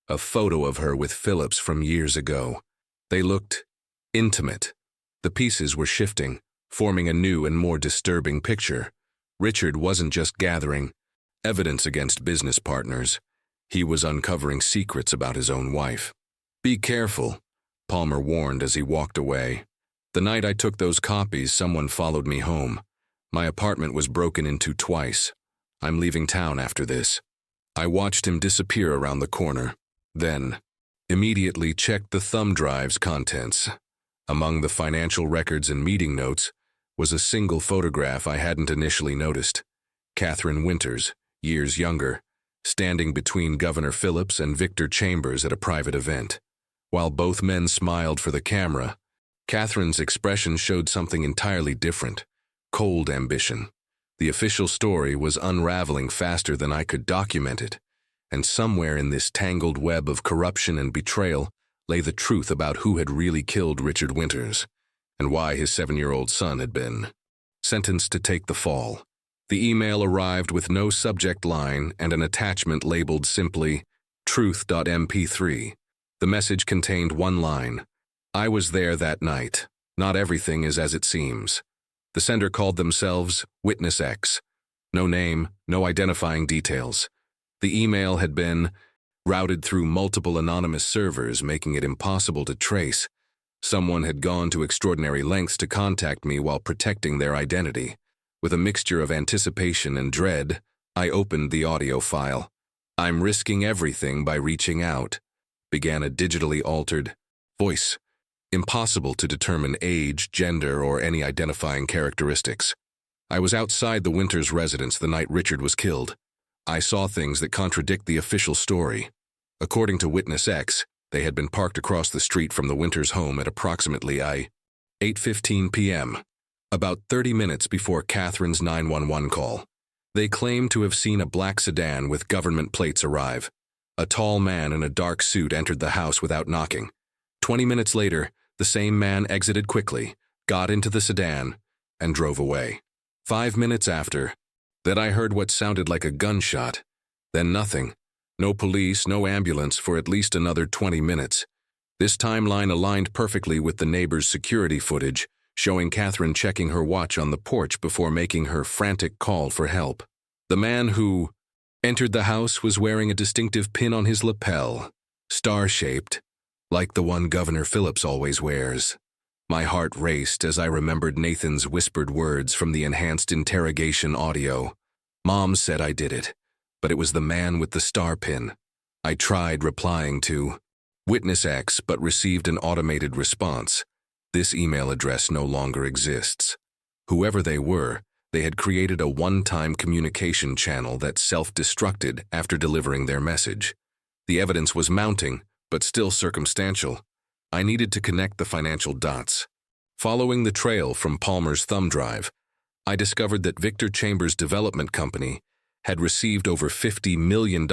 Speaker 1: A photo of her with Phillips from years ago. They looked intimate. The pieces were shifting, forming a new and more disturbing picture. Richard wasn't just gathering evidence against business partners. He was uncovering secrets about his own wife. Be careful, Palmer warned as he walked away. The night I took those copies, someone followed me home. My apartment was broken into twice. I'm leaving town after this. I watched him disappear around the corner, then immediately checked the thumb drive's contents. Among the financial records and meeting notes was a single photograph I hadn't initially noticed. Catherine Winters, years younger, standing between Governor Phillips and Victor Chambers at a private event. While both men smiled for the camera, Catherine's expression showed something entirely different. Cold ambition. The official story was unraveling faster than I could document it, and somewhere in this tangled web of corruption and betrayal lay the truth about who had really killed Richard Winters, and why his 7-year-old son had been sentenced to take the fall. The email arrived with no subject line and an attachment labeled simply truth.mp3. The message contained one line: I was there that night. Not everything is as it seems. The sender called themselves Witness X. No name, no identifying details. The email had been routed through multiple anonymous servers, making it impossible to trace. Someone had gone to extraordinary lengths to contact me while protecting their identity. With a mixture of anticipation and dread, I opened the audio file. I'm risking everything by reaching out, began a digitally altered voice. Impossible to determine age, gender, or any identifying characteristics. I was outside the Winters residence the night Richard was killed. I saw things that contradict the official story. According to Witness X, they had been parked across the street from the Winters home at approximately 8:15 p.m., about 30 minutes before Catherine's 911 call. They claimed to have seen a black sedan with government plates arrive. A tall man in a dark suit entered the house without knocking. 20 minutes later, the same man exited quickly, got into the sedan, and drove away. 5 minutes after that, I heard what sounded like a gunshot. Then nothing. No police, no ambulance for at least another 20 minutes. This timeline aligned perfectly with the neighbor's security footage, showing Catherine checking her watch on the porch before making her frantic call for help. The man who entered the house was wearing a distinctive pin on his lapel, star-shaped, like the one Governor Phillips always wears. My heart raced as I remembered Nathan's whispered words from the enhanced interrogation audio. Mom said I did it, but it was the man with the star pin. I tried replying to Witness X, but received an automated response. This email address no longer exists. Whoever they were, they had created a one-time communication channel that self-destructed after delivering their message. The evidence was mounting, but still circumstantial. I needed to connect the financial dots. Following the trail from Palmer's thumb drive, I discovered that Victor Chambers Development Company had received over $50 million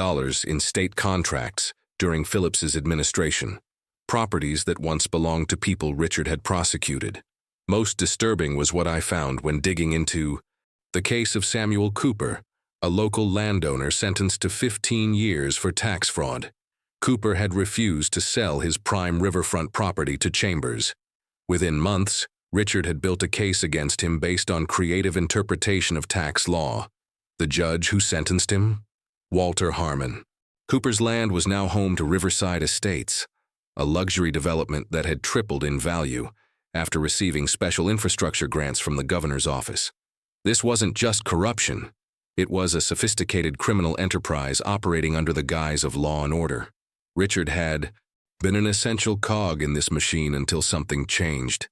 Speaker 1: in state contracts during Phillips's administration, properties that once belonged to people Richard had prosecuted. Most disturbing was what I found when digging into the case of Samuel Cooper, a local landowner sentenced to 15 years for tax fraud. Cooper had refused to sell his prime riverfront property to Chambers. Within months, Richard had built a case against him based on creative interpretation of tax law. The judge who sentenced him? Walter Harmon. Cooper's land was now home to Riverside Estates, a luxury development that had tripled in value after receiving special infrastructure grants from the governor's office. This wasn't just corruption. It was a sophisticated criminal enterprise operating under the guise of law and order. Richard had been an essential cog in this machine until something changed,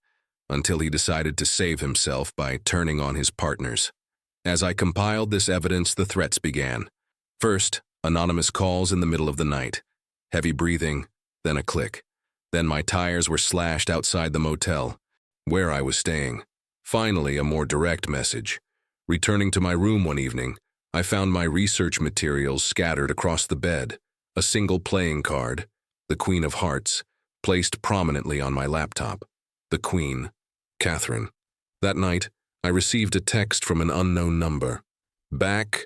Speaker 1: until he decided to save himself by turning on his partners. As I compiled this evidence, the threats began. First, anonymous calls in the middle of the night. Heavy breathing, then a click. Then my tires were slashed outside the motel, where I was staying. Finally, a more direct message. Returning to my room one evening, I found my research materials scattered across the bed, a single playing card, the Queen of Hearts, placed prominently on my laptop. The Queen, Catherine. That night, I received a text from an unknown number. Back.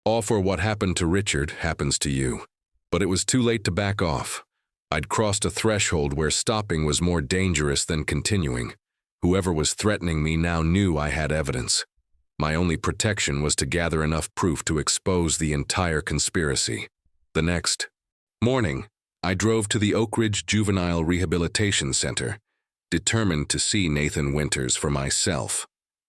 Speaker 1: All for what happened to Richard happens to you. But it was too late to back off. I'd crossed a threshold where stopping was more dangerous than continuing. Whoever was threatening me now knew I had evidence. My only protection was to gather enough proof to expose the entire conspiracy. The next morning, I drove to the Oak Ridge Juvenile Rehabilitation Center, determined to see Nathan Winters for myself.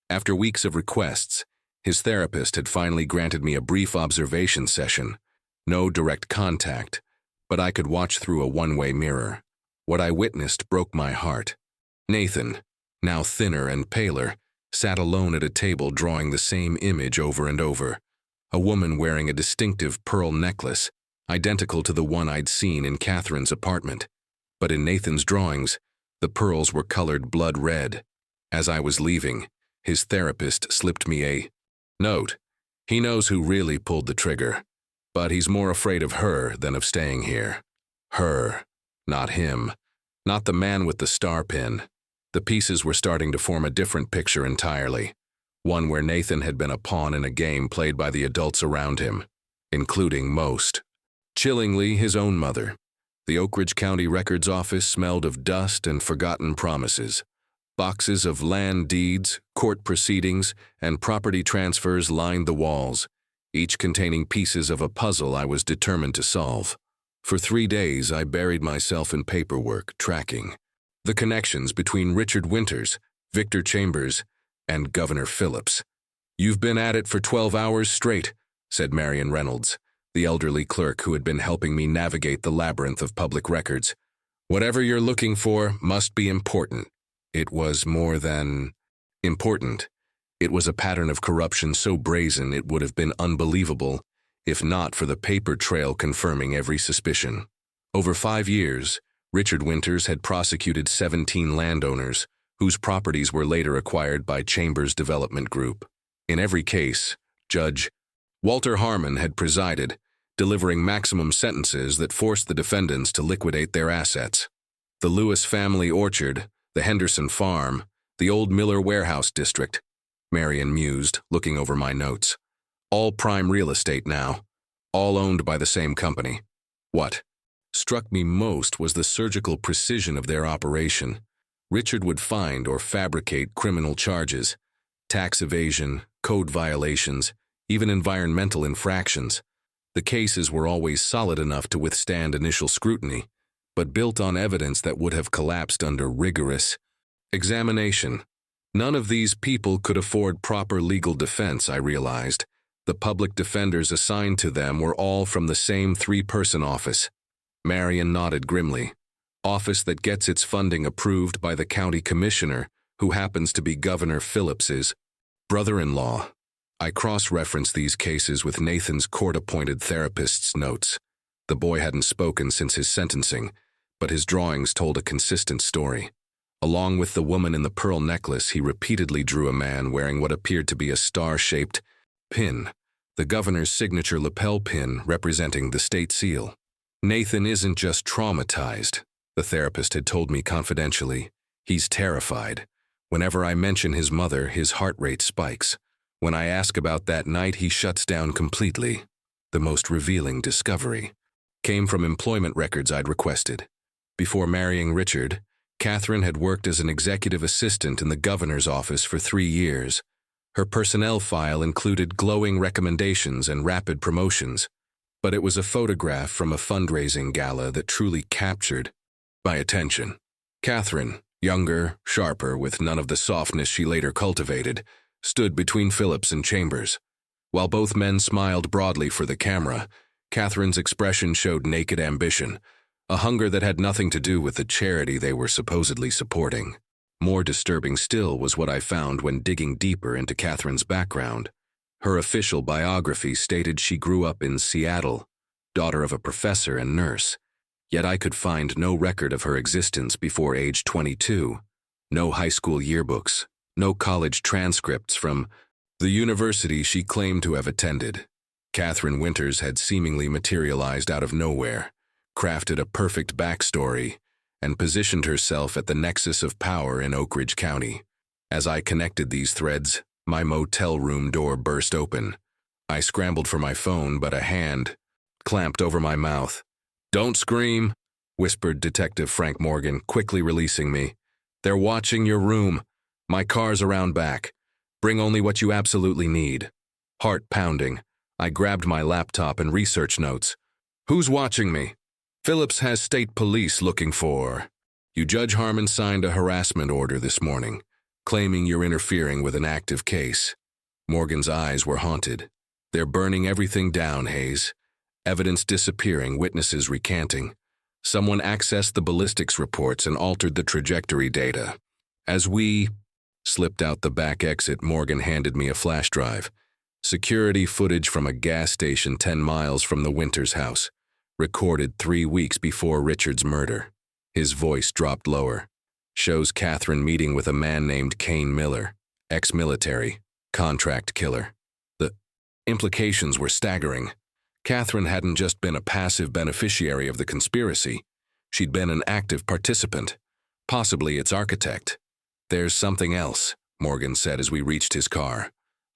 Speaker 1: After weeks of requests, his therapist had finally granted me a brief observation session. No direct contact, but I could watch through a one-way mirror. What I witnessed broke my heart. Nathan, now thinner and paler, sat alone at a table drawing the same image over and over. A woman wearing a distinctive pearl necklace, identical to the one I'd seen in Catherine's apartment. But in Nathan's drawings, the pearls were colored blood red. As I was leaving, his therapist slipped me a note. He knows who really pulled the trigger, but he's more afraid of her than of staying here. Her, not him, not the man with the star pin. The pieces were starting to form a different picture entirely, one where Nathan had been a pawn in a game played by the adults around him, including most chillingly his own mother. The Oak Ridge County Records Office smelled of dust and forgotten promises. Boxes of land deeds, court proceedings, and property transfers lined the walls, each containing pieces of a puzzle I was determined to solve. For 3 days, I buried myself in paperwork, tracking the connections between Richard Winters, Victor Chambers, and Governor Phillips. "You've been at it for 12 hours straight," said Marion Reynolds, the elderly clerk who had been helping me navigate the labyrinth of public records. "Whatever you're looking for must be important." It was more than important. It was a pattern of corruption so brazen it would have been unbelievable if not for the paper trail confirming every suspicion. Over 5 years, Richard Winters had prosecuted 17 landowners, whose properties were later acquired by Chambers Development Group. In every case, Judge Walter Harmon had presided, delivering maximum sentences that forced the defendants to liquidate their assets. The Lewis family orchard, the Henderson farm, the old Miller warehouse district, Marion mused, looking over my notes. All prime real estate now, all owned by the same company. What struck me most was the surgical precision of their operation. Richard would find or fabricate criminal charges, tax evasion, code violations, even environmental infractions. The cases were always solid enough to withstand initial scrutiny, but built on evidence that would have collapsed under rigorous examination. None of these people could afford proper legal defense, I realized. The public defenders assigned to them were all from the same 3-person office. Marion nodded grimly. Office that gets its funding approved by the county commissioner, who happens to be Governor Phillips's brother-in-law. I cross-referenced these cases with Nathan's court-appointed therapist's notes. The boy hadn't spoken since his sentencing, but his drawings told a consistent story. Along with the woman in the pearl necklace, he repeatedly drew a man wearing what appeared to be a star-shaped pin, the governor's signature lapel pin representing the state seal. Nathan isn't just traumatized, the therapist had told me confidentially. He's terrified. Whenever I mention his mother, his heart rate spikes. When I ask about that night, he shuts down completely. The most revealing discovery came from employment records I'd requested. Before marrying Richard, Catherine had worked as an executive assistant in the governor's office for 3 years. Her personnel file included glowing recommendations and rapid promotions, but it was a photograph from a fundraising gala that truly captured my attention. Catherine, younger, sharper, with none of the softness she later cultivated, stood between Phillips and Chambers. While both men smiled broadly for the camera, Catherine's expression showed naked ambition, a hunger that had nothing to do with the charity they were supposedly supporting. More disturbing still was what I found when digging deeper into Catherine's background. Her official biography stated she grew up in Seattle, daughter of a professor and nurse, yet I could find no record of her existence before age 22, no high school yearbooks, no college transcripts from the university she claimed to have attended. Catherine Winters had seemingly materialized out of nowhere, crafted a perfect backstory, and positioned herself at the nexus of power in Oak Ridge County. As I connected these threads, my motel room door burst open. I scrambled for my phone, but a hand clamped over my mouth. "Don't scream," whispered Detective Frank Morgan, quickly releasing me. "They're watching your room. My car's around back. Bring only what you absolutely need." Heart pounding, I grabbed my laptop and research notes. "Who's watching me?" "Phillips has state police looking for you. Judge Harmon signed a harassment order this morning, claiming you're interfering with an active case." Morgan's eyes were haunted. "They're burning everything down, Hayes. Evidence disappearing, witnesses recanting. Someone accessed the ballistics reports and altered the trajectory data. As we slipped out the back exit, Morgan handed me a flash drive. Security footage from a gas station 10 miles from the Winters house, recorded 3 weeks before Richard's murder. His voice dropped lower. Shows Catherine meeting with a man named Kane Miller, ex-military, contract killer. The implications were staggering. Catherine hadn't just been a passive beneficiary of the conspiracy. She'd been an active participant, possibly its architect. "There's something else," Morgan said as we reached his car.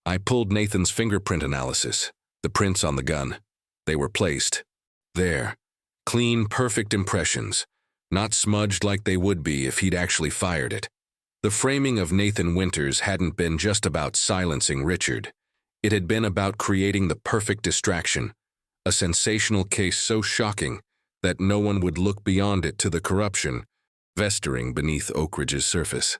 Speaker 1: I pulled Nathan's fingerprint analysis, the prints on the gun. They were placed there. Clean, perfect impressions, not smudged like they would be if he'd actually fired it. The framing of Nathan Winters hadn't been just about silencing Richard. It had been about creating the perfect distraction, a sensational case so shocking that no one would look beyond it to the corruption festering beneath Oak Ridge's surface.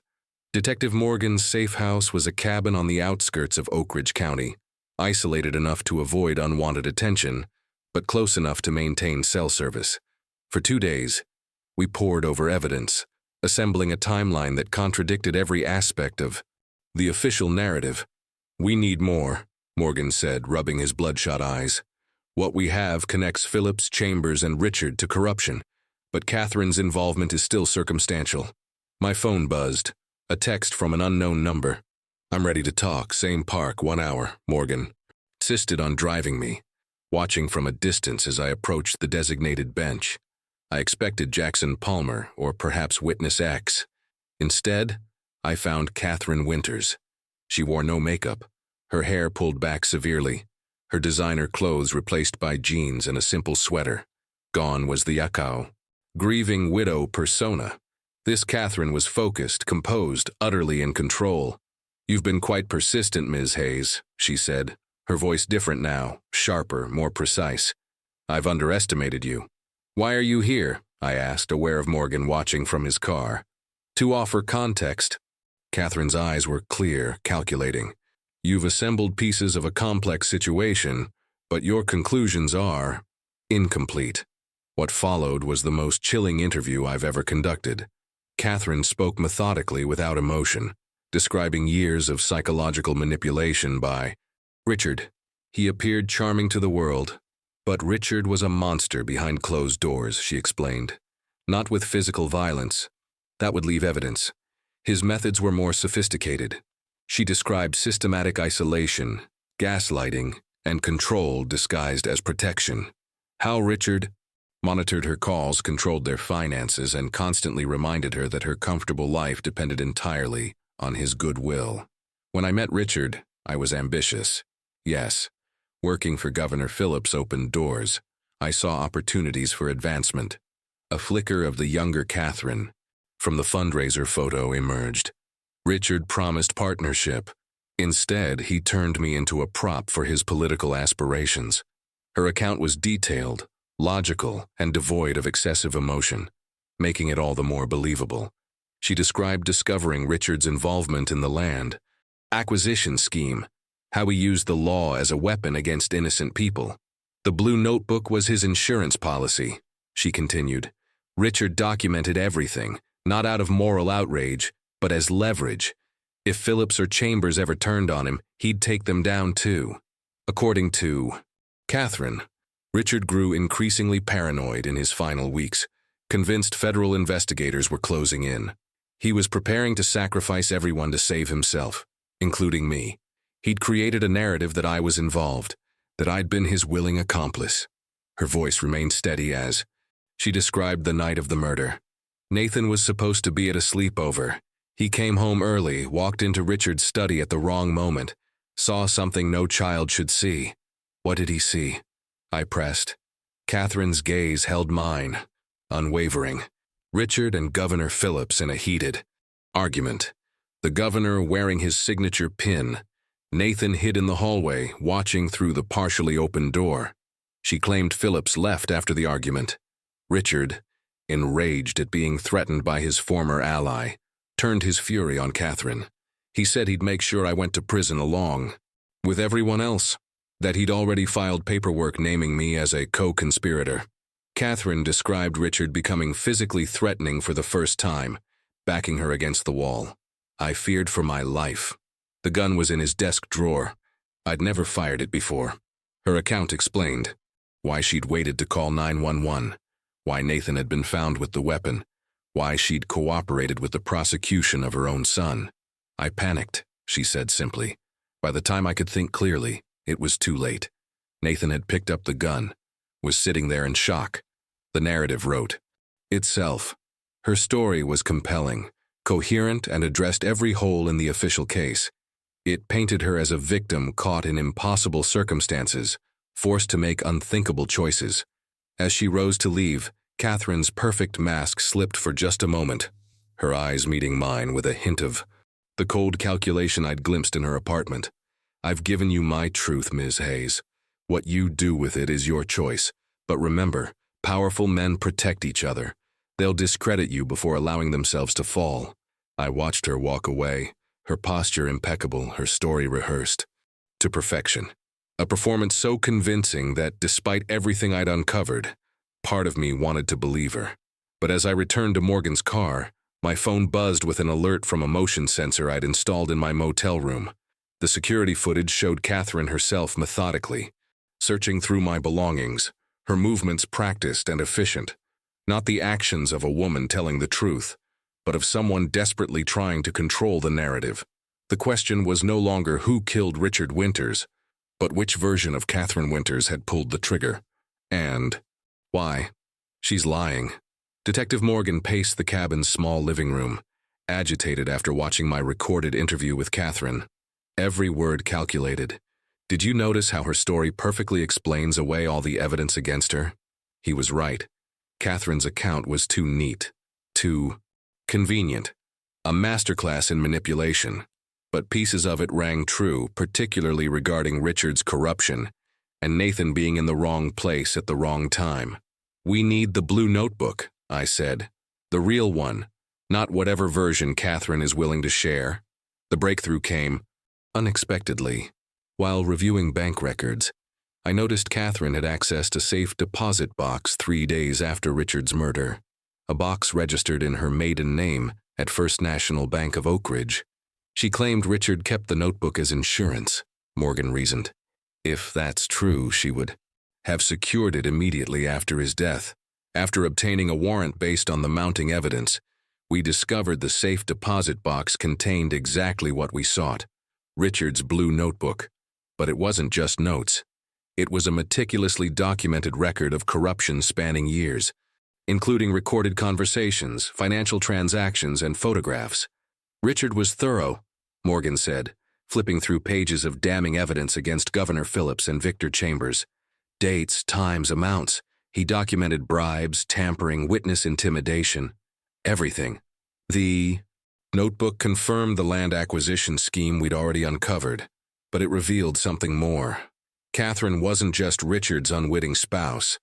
Speaker 1: Detective Morgan's safe house was a cabin on the outskirts of Oak Ridge County, isolated enough to avoid unwanted attention, but close enough to maintain cell service. For 2 days, we pored over evidence, assembling a timeline that contradicted every aspect of the official narrative. "We need more," Morgan said, rubbing his bloodshot eyes. "What we have connects Phillips, Chambers, and Richard to corruption, but Catherine's involvement is still circumstantial." My phone buzzed. A text from an unknown number. "I'm ready to talk. Same park, 1 hour," Morgan insisted on driving me, watching from a distance as I approached the designated bench. I expected Jackson Palmer or perhaps Witness X. Instead, I found Catherine Winters. She wore no makeup, her hair pulled back severely, her designer clothes replaced by jeans and a simple sweater. Gone was the yakao, grieving widow persona. This Catherine was focused, composed, utterly in control. "You've been quite persistent, Ms. Hayes," she said, her voice different now, sharper, more precise. "I've underestimated you." "Why are you here?" I asked, aware of Morgan watching from his car. "To offer context." Catherine's eyes were clear, calculating. "You've assembled pieces of a complex situation, but your conclusions are incomplete." What followed was the most chilling interview I've ever conducted. Catherine spoke methodically without emotion, describing years of psychological manipulation by Richard. He appeared charming to the world, but Richard was a monster behind closed doors, she explained. Not with physical violence. That would leave evidence. His methods were more sophisticated. She described systematic isolation, gaslighting, and control disguised as protection. How Richard monitored her calls, controlled their finances, and constantly reminded her that her comfortable life depended entirely on his goodwill. When I met Richard, I was ambitious. Yes, working for Governor Phillips opened doors. I saw opportunities for advancement. A flicker of the younger Catherine from the fundraiser photo emerged. Richard promised partnership. Instead, he turned me into a prop for his political aspirations. Her account was detailed, logical, and devoid of excessive emotion, making it all the more believable. She described discovering Richard's involvement in the land acquisition scheme, how he used the law as a weapon against innocent people. The blue notebook was his insurance policy, she continued. Richard documented everything, not out of moral outrage, but as leverage. If Phillips or Chambers ever turned on him, he'd take them down too. According to Catherine, Richard grew increasingly paranoid in his final weeks, convinced federal investigators were closing in. He was preparing to sacrifice everyone to save himself, including me. He'd created a narrative that I was involved, that I'd been his willing accomplice. Her voice remained steady as she described the night of the murder. Nathan was supposed to be at a sleepover. He came home early, walked into Richard's study at the wrong moment, saw something no child should see. What did he see? I pressed. Catherine's gaze held mine, unwavering. Richard and Governor Phillips in a heated argument. The governor wearing his signature pin. Nathan hid in the hallway, watching through the partially open door. She claimed Phillips left after the argument. Richard, enraged at being threatened by his former ally, turned his fury on Catherine. He said he'd make sure I went to prison along with everyone else, that he'd already filed paperwork naming me as a co-conspirator. Catherine described Richard becoming physically threatening for the first time, backing her against the wall. I feared for my life. The gun was in his desk drawer. I'd never fired it before. Her account explained why she'd waited to call 911, why Nathan had been found with the weapon, why she'd cooperated with the prosecution of her own son. I panicked, she said simply. By the time I could think clearly, it was too late. Nathan had picked up the gun, was sitting there in shock. The narrative wrote itself. Her story was compelling, coherent, and addressed every hole in the official case. It painted her as a victim caught in impossible circumstances, forced to make unthinkable choices. As she rose to leave, Catherine's perfect mask slipped for just a moment, her eyes meeting mine with a hint of the cold calculation I'd glimpsed in her apartment. I've given you my truth, Ms. Hayes. What you do with it is your choice. But remember, powerful men protect each other. They'll discredit you before allowing themselves to fall. I watched her walk away, her posture impeccable, her story rehearsed to perfection. A performance so convincing that, despite everything I'd uncovered, part of me wanted to believe her. But as I returned to Morgan's car, my phone buzzed with an alert from a motion sensor I'd installed in my motel room. The security footage showed Catherine herself methodically, searching through my belongings, her movements practiced and efficient. Not the actions of a woman telling the truth, but of someone desperately trying to control the narrative. The question was no longer who killed Richard Winters, but which version of Catherine Winters had pulled the trigger. And why? She's lying. Detective Morgan paced the cabin's small living room, agitated after watching my recorded interview with Catherine. Every word calculated. Did you notice how her story perfectly explains away all the evidence against her? He was right. Catherine's account was too neat, too convenient. A masterclass in manipulation. But pieces of it rang true, particularly regarding Richard's corruption and Nathan being in the wrong place at the wrong time. We need the blue notebook, I said. The real one, not whatever version Catherine is willing to share. The breakthrough came unexpectedly. While reviewing bank records, I noticed Catherine had accessed a safe deposit box 3 days after Richard's murder, a box registered in her maiden name at First National Bank of Oak Ridge. She claimed Richard kept the notebook as insurance, Morgan reasoned. If that's true, she would have secured it immediately after his death. After obtaining a warrant based on the mounting evidence, we discovered the safe deposit box contained exactly what we sought, Richard's blue notebook. But it wasn't just notes. It was a meticulously documented record of corruption spanning years, including recorded conversations, financial transactions, and photographs. Richard was thorough, Morgan said, flipping through pages of damning evidence against Governor Phillips and Victor Chambers. Dates, times, amounts. He documented bribes, tampering, witness intimidation. Everything. The notebook confirmed the land acquisition scheme we'd already uncovered, but it revealed something more. Catherine wasn't just Richard's unwitting spouse.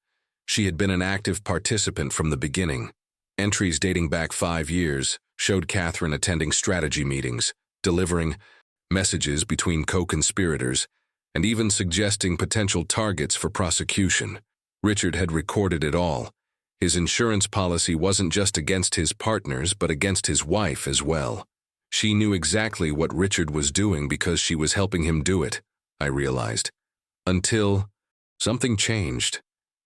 Speaker 1: She had been an active participant from the beginning. Entries dating back 5 years showed Catherine attending strategy meetings, delivering messages between co-conspirators, and even suggesting potential targets for prosecution. Richard had recorded it all. His insurance policy wasn't just against his partners, but against his wife as well. She knew exactly what Richard was doing because she was helping him do it, I realized. Until something changed.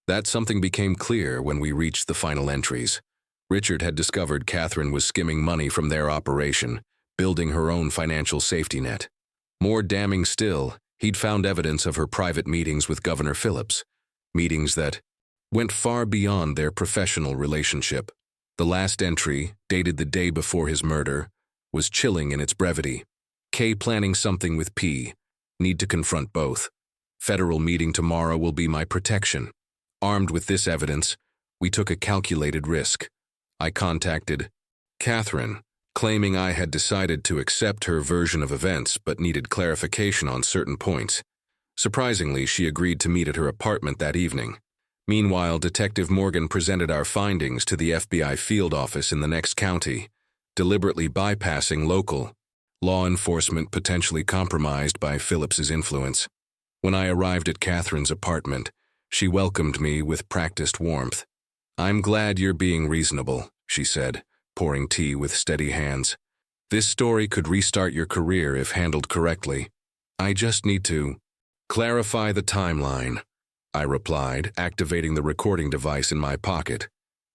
Speaker 1: That something became clear when we reached the final entries. Richard had discovered Catherine was skimming money from their operation, building her own financial safety net. More damning still, he'd found evidence of her private meetings with Governor Phillips, meetings that went far beyond their professional relationship. The last entry, dated the day before his murder, was chilling in its brevity. K planning something with P. Need to confront both. Federal meeting tomorrow will be my protection. Armed with this evidence, we took a calculated risk. I contacted Catherine, claiming I had decided to accept her version of events but needed clarification on certain points. Surprisingly, she agreed to meet at her apartment that evening. Meanwhile, Detective Morgan presented our findings to the FBI field office in the next county, deliberately bypassing local law enforcement potentially compromised by Phillips's influence. When I arrived at Catherine's apartment, she welcomed me with practiced warmth. "I'm glad you're being reasonable," she said, pouring tea with steady hands. "This story could restart your career if handled correctly. I just need to clarify the timeline," I replied, activating the recording device in my pocket.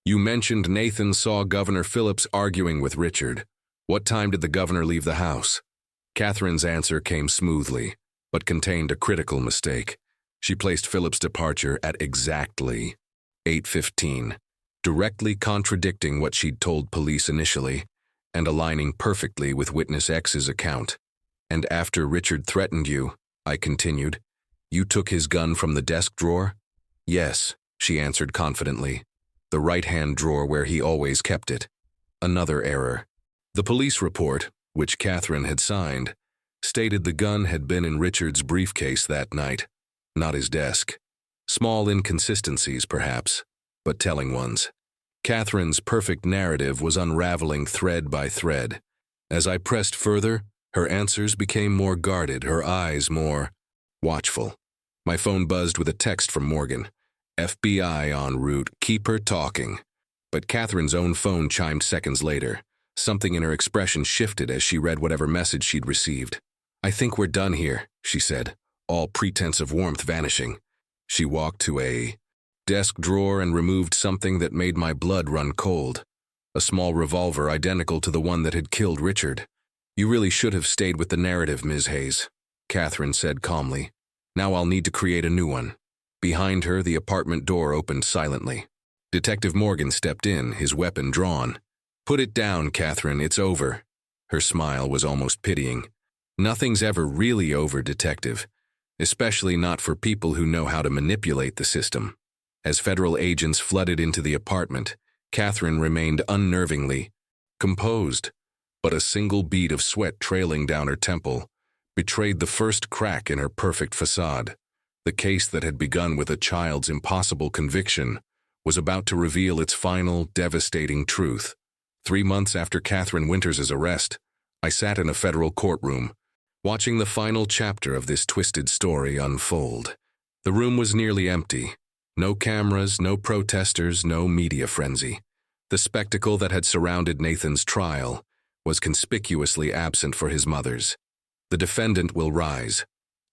Speaker 1: "You mentioned Nathan saw Governor Phillips arguing with Richard. What time did the governor leave the house?" Catherine's answer came smoothly, but contained a critical mistake. She placed Phillips' departure at exactly 8:15, directly contradicting what she'd told police initially, and aligning perfectly with witness X's account. "And after Richard threatened you," I continued, "you took his gun from the desk drawer?" "Yes," she answered confidently. "The right-hand drawer where he always kept it." Another error. The police report, which Catherine had signed, stated the gun had been in Richard's briefcase that night, not his desk. Small inconsistencies, perhaps, but telling ones. Catherine's perfect narrative was unraveling thread by thread. As I pressed further, her answers became more guarded, her eyes more watchful. My phone buzzed with a text from Morgan. "FBI en route, keep her talking." But Catherine's own phone chimed seconds later. Something in her expression shifted as she read whatever message she'd received. "I think we're done here," she said, all pretense of warmth vanishing. She walked to a desk drawer and removed something that made my blood run cold. A small revolver identical to the one that had killed Richard. "You really should have stayed with the narrative, Ms. Hayes," Catherine said calmly. "Now I'll need to create a new one." Behind her, the apartment door opened silently. Detective Morgan stepped in, his weapon drawn. "Put it down, Catherine, it's over." Her smile was almost pitying. "Nothing's ever really over, Detective, especially not for people who know how to manipulate the system." As federal agents flooded into the apartment, Catherine remained unnervingly composed, but a single bead of sweat trailing down her temple betrayed the first crack in her perfect facade. The case that had begun with a child's impossible conviction was about to reveal its final, devastating truth. 3 months after Catherine Winters' arrest, I sat in a federal courtroom, watching the final chapter of this twisted story unfold. The room was nearly empty. No cameras, no protesters, no media frenzy. The spectacle that had surrounded Nathan's trial was conspicuously absent for his mother's. "The defendant will rise,"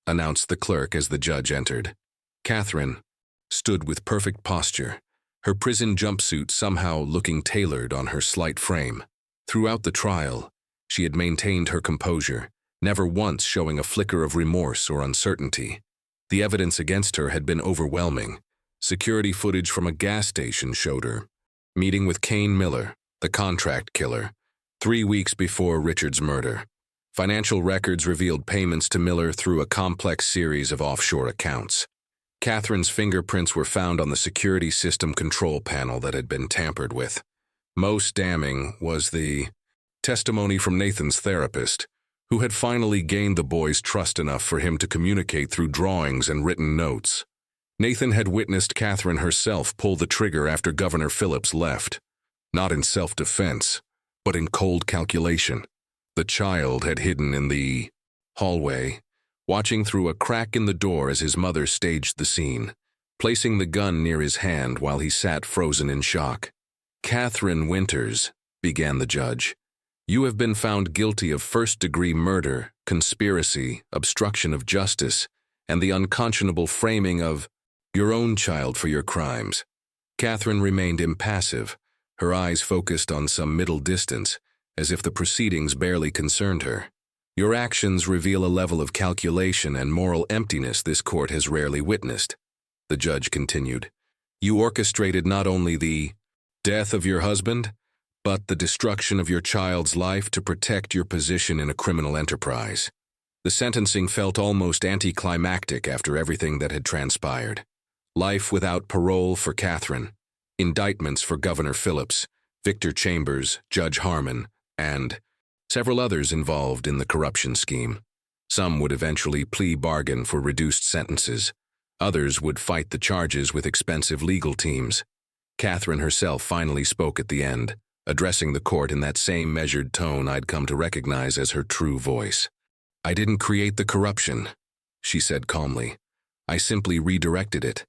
Speaker 1: announced the clerk as the judge entered. Catherine stood with perfect posture, her prison jumpsuit somehow looking tailored on her slight frame. Throughout the trial, she had maintained her composure, never once showing a flicker of remorse or uncertainty. The evidence against her had been overwhelming. Security footage from a gas station showed her meeting with Kane Miller, the contract killer, 3 weeks before Richard's murder. Financial records revealed payments to Miller through a complex series of offshore accounts. Catherine's fingerprints were found on the security system control panel that had been tampered with. Most damning was the testimony from Nathan's therapist, who had finally gained the boy's trust enough for him to communicate through drawings and written notes. Nathan had witnessed Catherine herself pull the trigger after Governor Phillips left, not in self-defense, but in cold calculation. The child had hidden in the hallway, watching through a crack in the door as his mother staged the scene, placing the gun near his hand while he sat frozen in shock. "Catherine Winters," began the judge, You have been found guilty of first-degree murder, conspiracy, obstruction of justice, and the unconscionable framing of your own child for your crimes." Catherine remained impassive, her eyes focused on some middle distance, as if the proceedings barely concerned her. "Your actions reveal a level of calculation and moral emptiness this court has rarely witnessed," the judge continued. "You orchestrated not only the death of your husband, but the destruction of your child's life to protect your position in a criminal enterprise." The sentencing felt almost anticlimactic after everything that had transpired. Life without parole for Catherine, indictments for Governor Phillips, Victor Chambers, Judge Harmon, and several others involved in the corruption scheme. Some would eventually plea bargain for reduced sentences. Others would fight the charges with expensive legal teams. Catherine herself finally spoke at the end, addressing the court in that same measured tone I'd come to recognize as her true voice. "I didn't create the corruption," she said calmly. "I simply redirected it.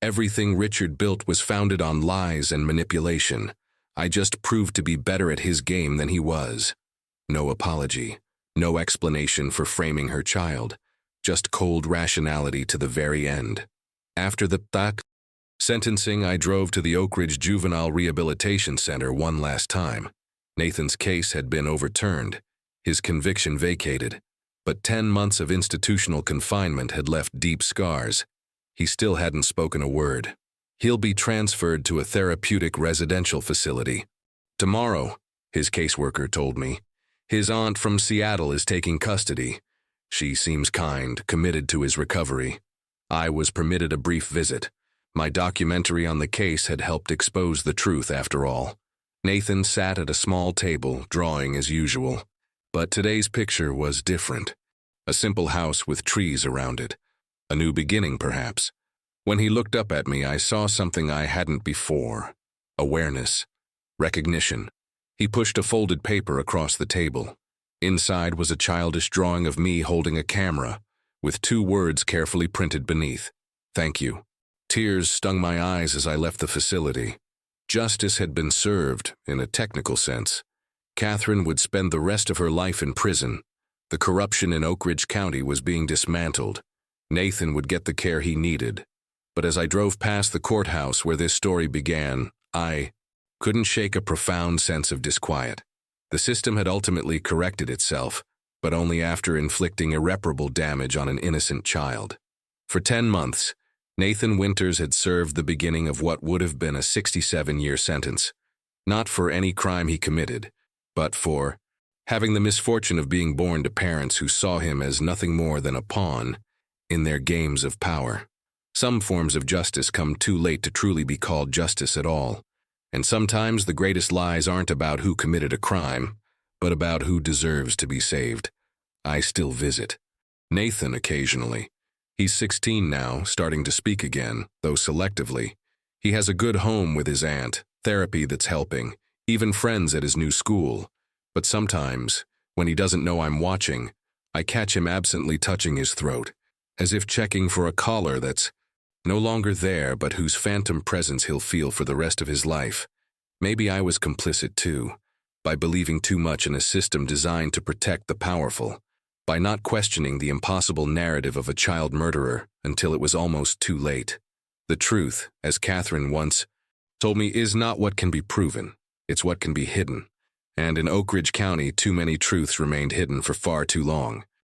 Speaker 1: Everything Richard built was founded on lies and manipulation. I just proved to be better at his game than he was." No apology, no explanation for framing her child, just cold rationality to the very end. After the sentencing, I drove to the Oak Ridge Juvenile Rehabilitation Center one last time. Nathan's case had been overturned, his conviction vacated, but 10 months of institutional confinement had left deep scars. He still hadn't spoken a word. "He'll be transferred to a therapeutic residential facility tomorrow," his caseworker told me. "His aunt from Seattle is taking custody. She seems kind, committed to his recovery." I was permitted a brief visit. My documentary on the case had helped expose the truth after all. Nathan sat at a small table, drawing as usual. But today's picture was different. A simple house with trees around it. A new beginning, perhaps. When he looked up at me, I saw something I hadn't before. Awareness. Recognition. He pushed a folded paper across the table. Inside was a childish drawing of me holding a camera, with 2 words carefully printed beneath. "Thank you." Tears stung my eyes as I left the facility. Justice had been served, in a technical sense. Catherine would spend the rest of her life in prison. The corruption in Oak Ridge County was being dismantled. Nathan would get the care he needed. But as I drove past the courthouse where this story began, I couldn't shake a profound sense of disquiet. The system had ultimately corrected itself, but only after inflicting irreparable damage on an innocent child. For 10 months, Nathan Winters had served the beginning of what would have been a 67-year sentence, not for any crime he committed, but for having the misfortune of being born to parents who saw him as nothing more than a pawn in their games of power. Some forms of justice come too late to truly be called justice at all, and sometimes the greatest lies aren't about who committed a crime, but about who deserves to be saved. I still visit Nathan occasionally. He's 16 now, starting to speak again, though selectively. He has a good home with his aunt, therapy that's helping, even friends at his new school. But sometimes, when he doesn't know I'm watching, I catch him absently touching his throat, as if checking for a collar that's no longer there but whose phantom presence he'll feel for the rest of his life. Maybe I was complicit too, by believing too much in a system designed to protect the powerful, by not questioning the impossible narrative of a child murderer until it was almost too late. The truth, as Catherine once told me, is not what can be proven, it's what can be hidden. And in Oak Ridge County, too many truths remained hidden for far too long.